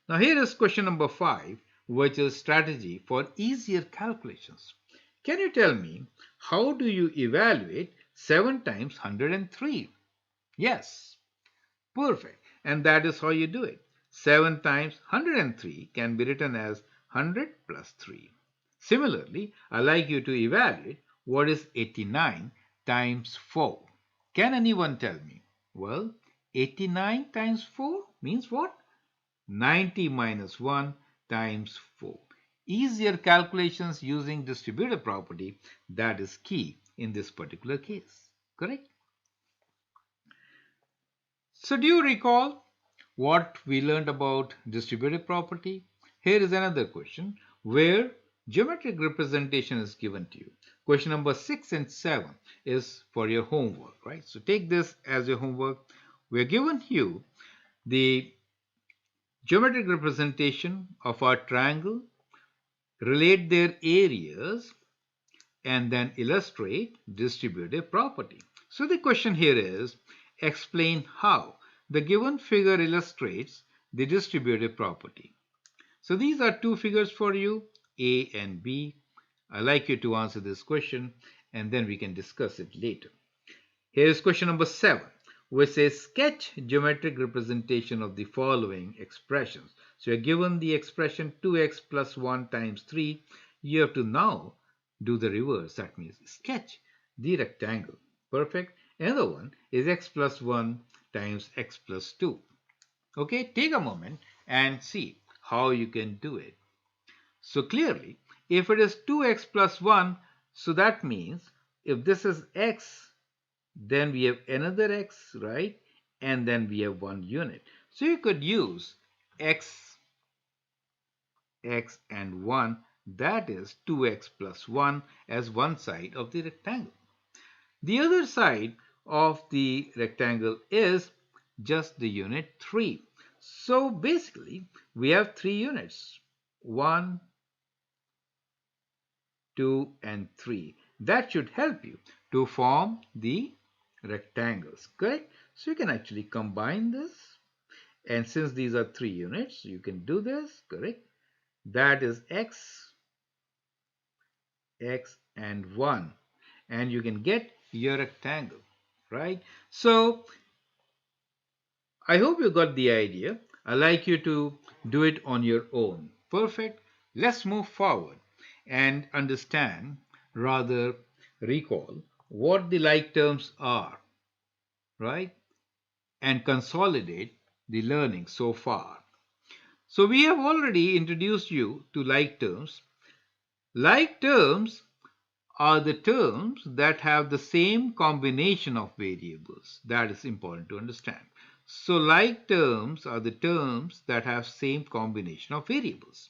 Now here is question number 5, which is strategy for easier calculations. Can you tell me how do you evaluate 7 times 103? Yes, perfect. And that is how you do it. 7 times 103 can be written as 100 plus 3. Similarly, I'd like you to evaluate what is 89 times 4. Can anyone tell me? Well, 89 times 4 means what? 90 minus 1 times 4. Easier calculations using distributive property, that is key in this particular case. Correct? So do you recall what we learned about distributive property? Here is another question where geometric representation is given to you. Question number 6 and 7 is for your homework, right? So take this as your homework. We're given you the geometric representation of our triangle, relate their areas, and then illustrate distributive property. So the question here is, explain how the given figure illustrates the distributive property. So these are two figures for you, A and B. I'd like you to answer this question and then we can discuss it later. Here is question number 7, which says sketch geometric representation of the following expressions. So you're given the expression 2x plus 1 times 3. You have to now do the reverse. That means sketch the rectangle. Perfect. Another one is x plus 1 times x plus 2. Okay, take a moment and see how you can do it. So clearly, if it is 2x plus 1, so that means if this is x, then we have another x, right? And then we have one unit. So you could use x, x and 1, that is 2x plus 1 as one side of the rectangle. The other side of the rectangle is just the unit 3. So basically, we have 3 units, 1, 2, and 3. That should help you to form the rectangles, correct? So you can actually combine this. And since these are 3 units, you can do this, correct? That is x, x, and 1. And you can get your rectangle, right? So I hope you got the idea. I'd like you to do it on your own. Perfect. Let's move forward and understand, rather recall, what the like terms are, right? And consolidate the learning so far. So we have already introduced you to like terms. Like terms are the terms that have the same combination of variables. That is important to understand. So like terms are the terms that have same combination of variables.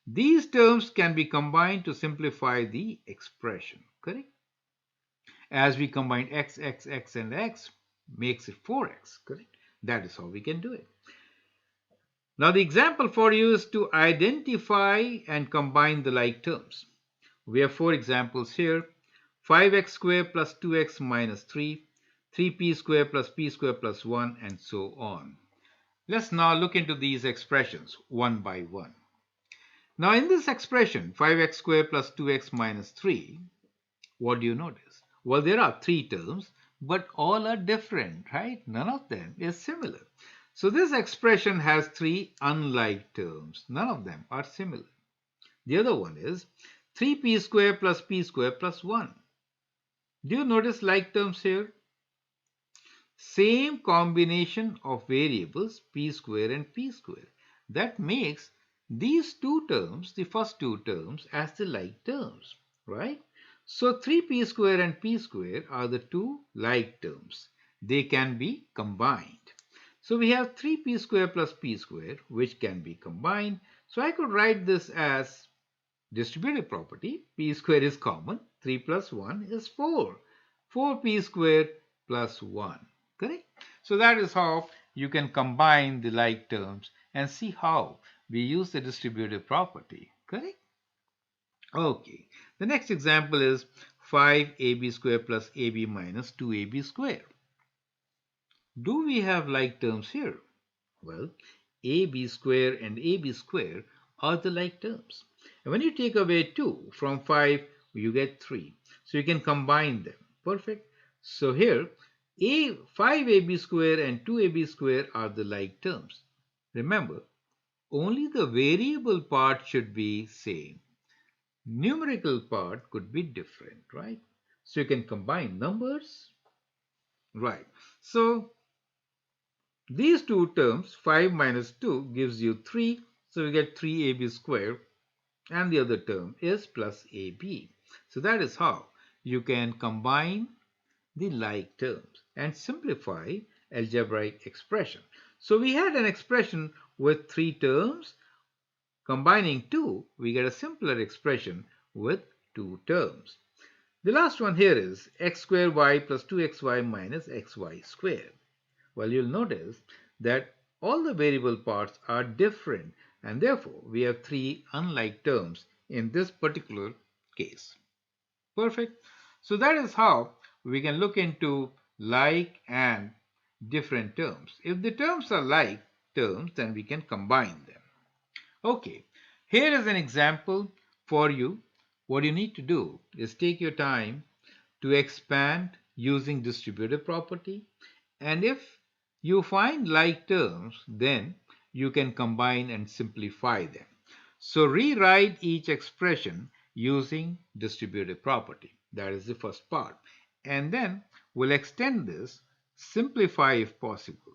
These terms can be combined to simplify the expression, correct? As we combine x, x, x, and x makes it 4x, correct? That is how we can do it. Now the example for you is to identify and combine the like terms. We have 4 examples here. 5x squared plus 2x minus 3, 3p squared plus p squared plus 1, and so on. Let's now look into these expressions one by one. Now in this expression, 5x squared plus 2x minus 3, what do you notice? Well, there are 3 terms, but all are different, right? None of them is similar. So this expression has 3 unlike terms. None of them are similar. The other one is 3p squared plus p squared plus 1. Do you notice like terms here? Same combination of variables p square and p square. That makes these two terms, the first two terms, as the like terms, right? So 3p square and p square are the two like terms. They can be combined. So we have 3p square plus p square, which can be combined. So I could write this as distributive property. P square is common. 3 plus 1 is 4. 4p square plus 1. Correct? So that is how you can combine the like terms and see how we use the distributive property. Correct? Okay. The next example is 5ab square plus ab minus 2ab square. Do we have like terms here? Well, ab square and ab square are the like terms. And when you take away 2 from 5, you get 3. So you can combine them. Perfect. So here, 5ab square and 2ab square are the like terms. Remember, only the variable part should be same. Numerical part could be different, right? So you can combine numbers. Right. So these two terms, 5 minus 2, gives you 3. So you get 3ab squared, and the other term is plus ab. So that is how you can combine the like terms and simplify algebraic expression. So we had an expression with 3 terms. Combining 2, we get a simpler expression with 2 terms. The last one here is x squared y plus 2xy minus xy squared. Well, you'll notice that all the variable parts are different, and therefore we have 3 unlike terms in this particular case. Perfect. So that is how we can look into like and different terms. If the terms are like terms, then we can combine them. Okay, here is an example for you. What you need to do is take your time to expand using distributive property, and if you find like terms, then you can combine and simplify them. So rewrite each expression using distributive property. That is the first part. And then we'll extend this, simplify if possible.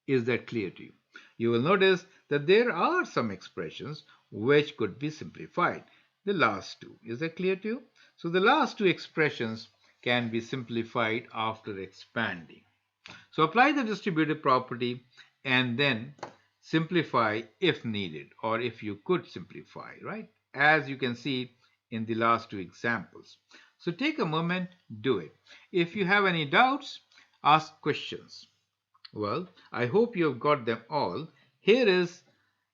Is that clear to you? You will notice that there are some expressions which could be simplified. The last two. Is that clear to you? So the last two expressions can be simplified after expanding. So apply the distributive property and then simplify if needed or if you could simplify, right? As you can see in the last two examples. So take a moment, do it. If you have any doubts, ask questions. Well, I hope you have got them all. Here is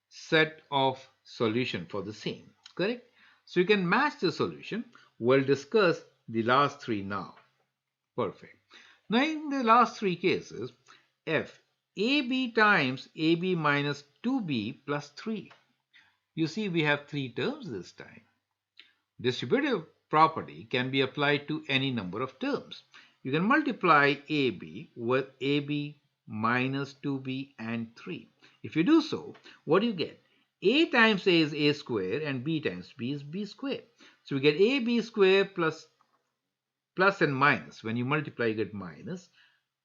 set of solution for the same, correct? So you can match the solution. We'll discuss the last three now. Perfect. Now in the last three cases, f ab times ab minus 2b plus 3. You see we have three terms this time. Distributive property can be applied to any number of terms. You can multiply AB with AB minus 2B and 3. If you do so, what do you get? A times A is A square and B times B is B square. So we get AB square plus and minus. When you multiply, you get minus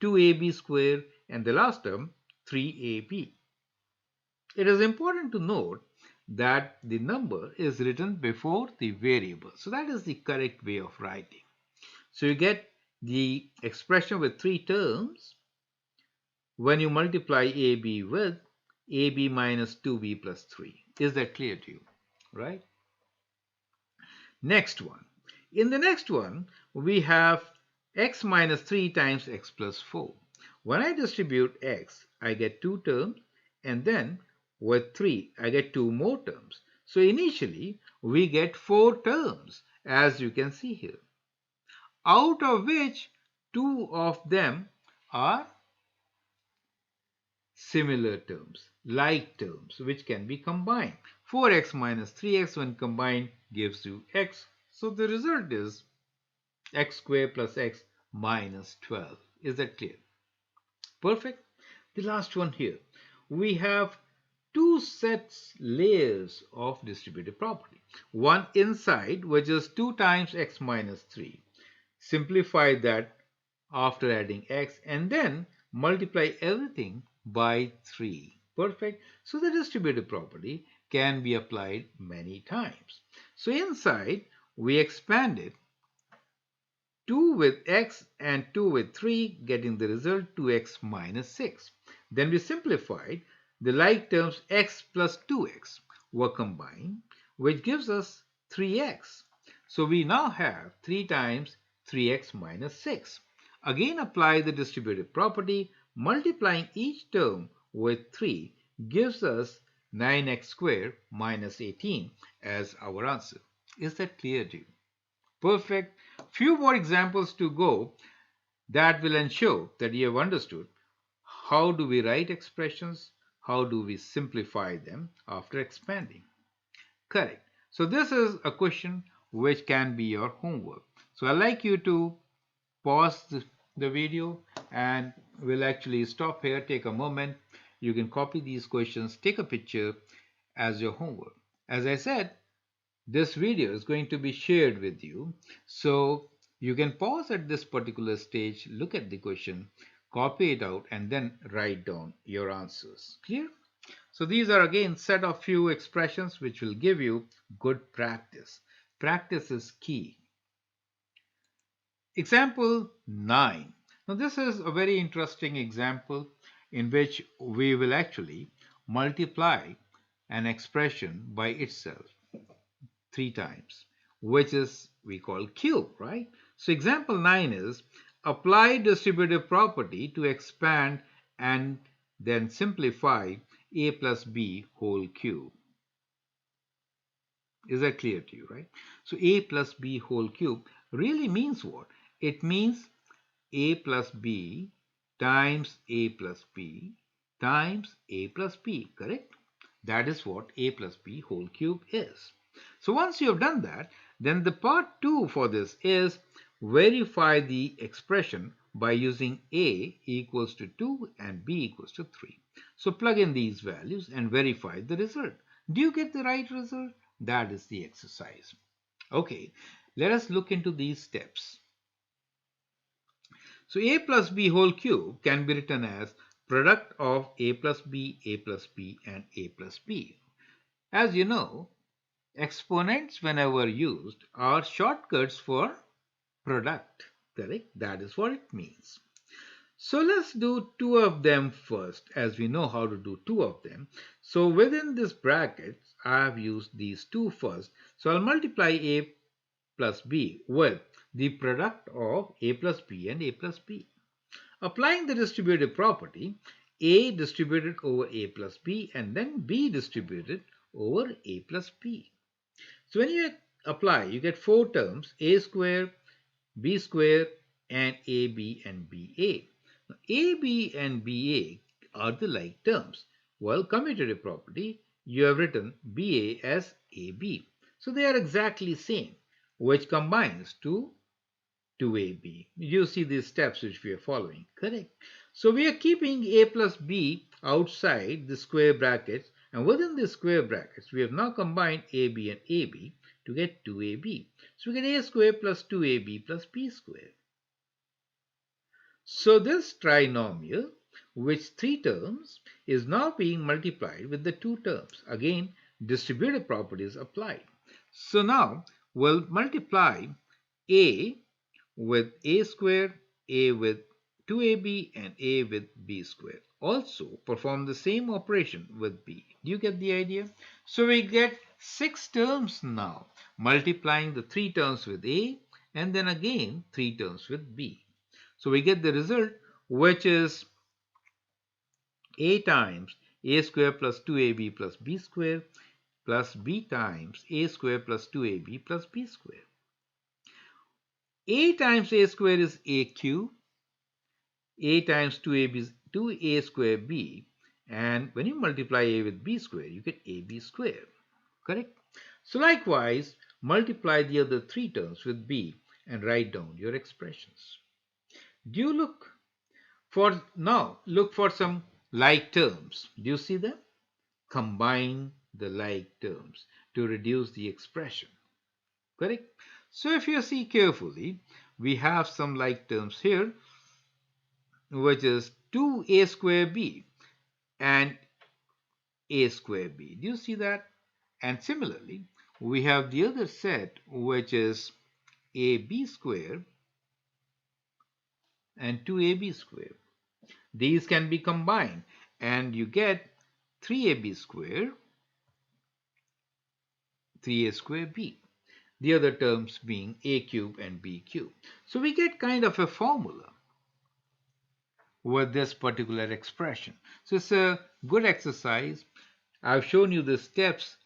2AB square and the last term 3AB. It is important to note that the number is written before the variable. So that is the correct way of writing. So you get the expression with three terms when you multiply AB with AB minus 2B plus 3. Is that clear to you? Right? Next one. In the next one, we have x minus 3 times x plus 4. When I distribute x, I get two terms, and then with 3, I get two more terms. So initially, we get four terms, as you can see here, out of which two of them are similar terms, like terms, which can be combined. 4x minus 3x when combined gives you x. So the result is x squared plus x minus 12. Is that clear? Perfect. The last one here. We have two sets layers of distributive property. One inside, which is 2 times x minus 3. Simplify that after adding x and then multiply everything by 3. Perfect. So the distributive property can be applied many times. So inside, we expand it 2 with x and 2 with 3, getting the result 2x minus 6. Then we simplified the like terms x plus 2x were combined, which gives us 3x. So we now have 3 times 3x minus 6. Again apply the distributive property, multiplying each term with 3 gives us 9x squared minus 18 as our answer. Is that clear to you? Perfect. Few more examples to go that will ensure that you have understood how do we write expressions, how do we simplify them after expanding. Correct. So this is a question which can be your homework. So I'd like you to pause the video and we'll actually stop here, take a moment. You can copy these questions, take a picture as your homework. As I said, this video is going to be shared with you. So you can pause at this particular stage, look at the question, copy it out, and then write down your answers. Clear? So these are again set of few expressions which will give you good practice. Practice is key. Example 9. Now this is a very interesting example in which we will actually multiply an expression by itself 3 times, which is we call cube, right? So example 9 is apply distributive property to expand and then simplify a plus b whole cube. Is that clear to you, right? So a plus b whole cube really means what? It means a plus b times a plus b times a plus b, correct? That is what a plus b whole cube is. So once you have done that, then the part 2 for this is verify the expression by using a equals to 2 and b equals to 3. So plug in these values and verify the result. Do you get the right result? That is the exercise. Okay, let us look into these steps. So a plus b whole cube can be written as product of a plus b, and a plus b. As you know, Exponents, whenever used, are shortcuts for product. Correct? That is what it means. So let's do two of them first, as we know how to do two of them. So within this bracket, I have used these two first. So I'll multiply a plus b with the product of a plus b and a plus b. Applying the distributive property, a distributed over a plus b and then b distributed over a plus b. So when you apply, you get four terms, a square, b square, and ab and ba. Now, ab and ba are the like terms, while commutative property, you have written ba as ab. So they are exactly same, which combines to 2ab. You see these steps which we are following, correct? So we are keeping a plus b outside the square brackets, and within the square brackets, we have now combined ab and ab to get 2ab. So we get a square plus 2ab plus b square. So this trinomial, which three terms, is now being multiplied with the two terms. Again, distributive properties applied. So now we'll multiply a with a square, a with 2ab, and a with b square. Also perform the same operation with b. Do you get the idea? So we get six terms now, multiplying the three terms with a and then again three terms with b. So we get the result, which is a times a square plus 2ab plus b square plus b times a square plus 2ab plus b square. A times a square is a cube, a times 2ab is 2a square b, and when you multiply a with b square, you get ab square. Correct? So likewise, multiply the other three terms with b and write down your expressions. Do you look for some like terms? Do you see them? Combine the like terms to reduce the expression. Correct? So if you see carefully, we have some like terms here, which is 2a square b and a square b. Do you see that? And similarly, we have the other set, which is ab square and 2ab square. These can be combined and you get 3ab square, 3a square b. The other terms being a cube and b cube. So we get kind of a formula with this particular expression. So it's a good exercise. I've shown you the steps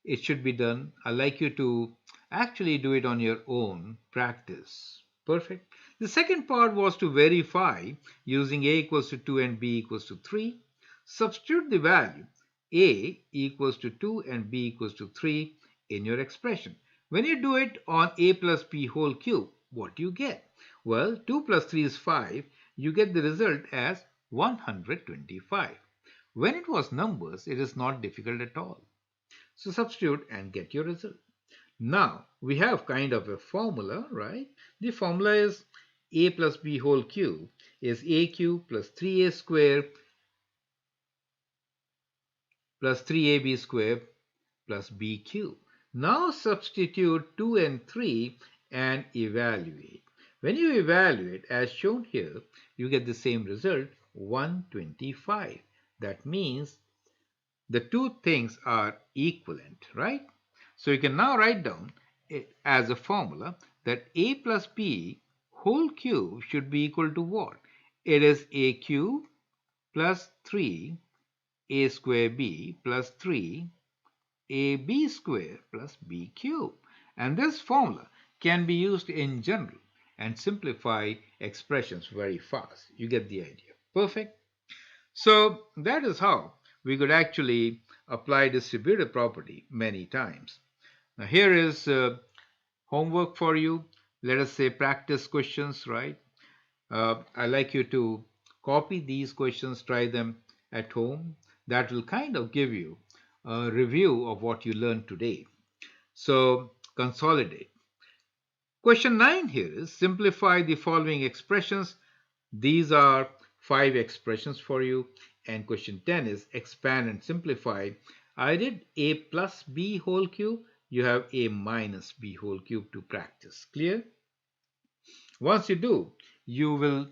it should be done. I'd like you to actually do it on your own, practice. Perfect. The second part was to verify using a equals to 2 and b equals to 3. Substitute the value a equals to 2 and b equals to 3 in your expression. When you do it on a plus b whole cube, what do you get? Well, 2 plus 3 is 5. You get the result as 125. When it was numbers, it is not difficult at all. So substitute and get your result. Now, we have kind of a formula, right? The formula is a plus b whole cube is a cube plus 3a square plus 3ab square plus b cube. Now substitute 2 and 3 and evaluate. When you evaluate, as shown here, you get the same result, 125. That means the two things are equivalent, right? So you can now write down it as a formula that a plus b whole cube should be equal to what? It is a cube plus 3 a square b plus 3 ab square plus b cube. And this formula can be used in general and simplify expressions very fast. You get the idea. Perfect. So that is how we could actually apply distributive property many times. Now here is homework for you. Let us say practice questions, right? I'd like you to copy these questions, try them at home. That will kind of give you a review of what you learned today. So consolidate. Question 9 here is simplify the following expressions. These are 5 expressions for you. And question 10 is expand and simplify. I did a plus b whole cube. you have a minus b whole cube to practice. Clear? Once you do, you will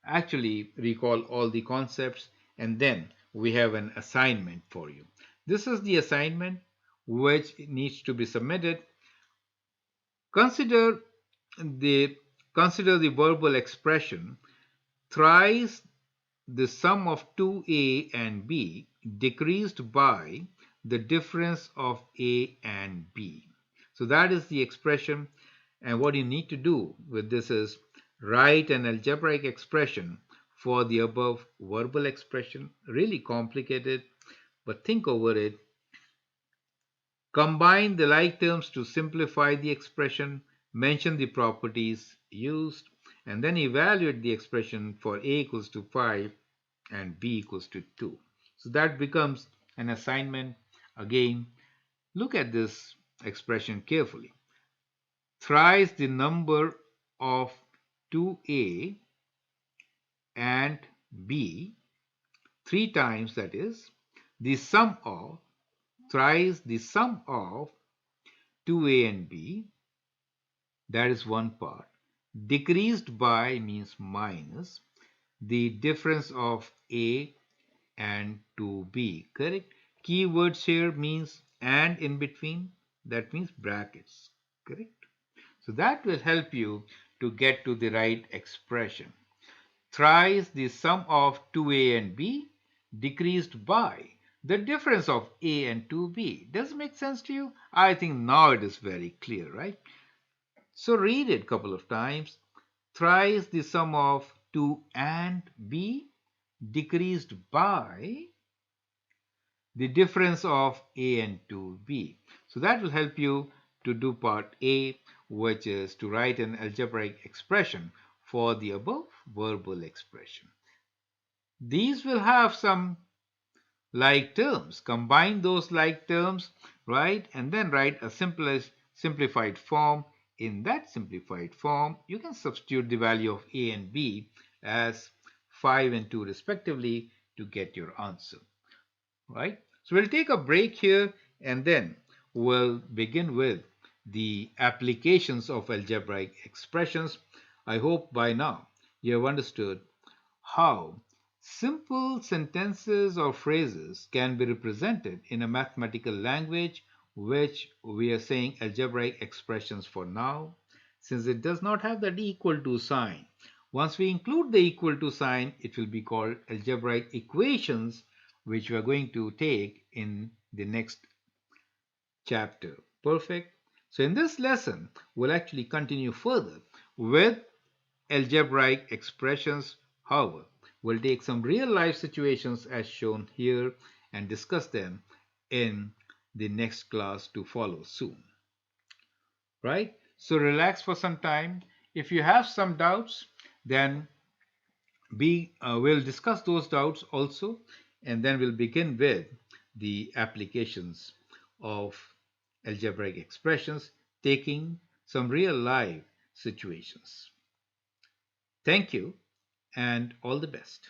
actually recall all the concepts, and then we have an assignment for you. This is the assignment which needs to be submitted. Consider the consider the verbal expression thrice the sum of 2a and b decreased by the difference of a and b. So that is the expression, and what you need to do with this is write an algebraic expression for the above verbal expression. Really complicated, but think over it. Combine the like terms to simplify the expression, mention the properties used, and then evaluate the expression for a equals to 5 and b equals to 2. So that becomes an assignment. Again, look at this expression carefully. Thrice the number of 2a and b, three times, that is, the sum of, thrice the sum of 2a and b, that is one part. Decreased by means minus the difference of a and 2b, correct? Keywords here means and in between, that means brackets, correct? So that will help you to get to the right expression. Thrice the sum of 2a and b decreased by the difference of a and 2b. Does it make sense to you? I think now it is very clear, right? So read it a couple of times. Thrice the sum of 2 and b decreased by the difference of a and 2b. So that will help you to do part A, which is to write an algebraic expression for the above verbal expression. These will have some like terms. Combine those like terms, right? And then write a simplified form. In that simplified form, you can substitute the value of a and b as 5 and 2 respectively to get your answer, right? So we'll take a break here and then we'll begin with the applications of algebraic expressions. I hope by now you have understood how simple sentences or phrases can be represented in a mathematical language, which we are saying algebraic expressions for now, since it does not have that equal to sign. Once we include the equal to sign, it will be called algebraic equations, which we are going to take in the next chapter. Perfect. So in this lesson, we'll actually continue further with algebraic expressions. However, we'll take some real life situations as shown here and discuss them in the next class to follow soon. Right? So relax for some time. If you have some doubts, then we'll discuss those doubts also, and then we'll begin with the applications of algebraic expressions, taking some real life situations. Thank you and all the best.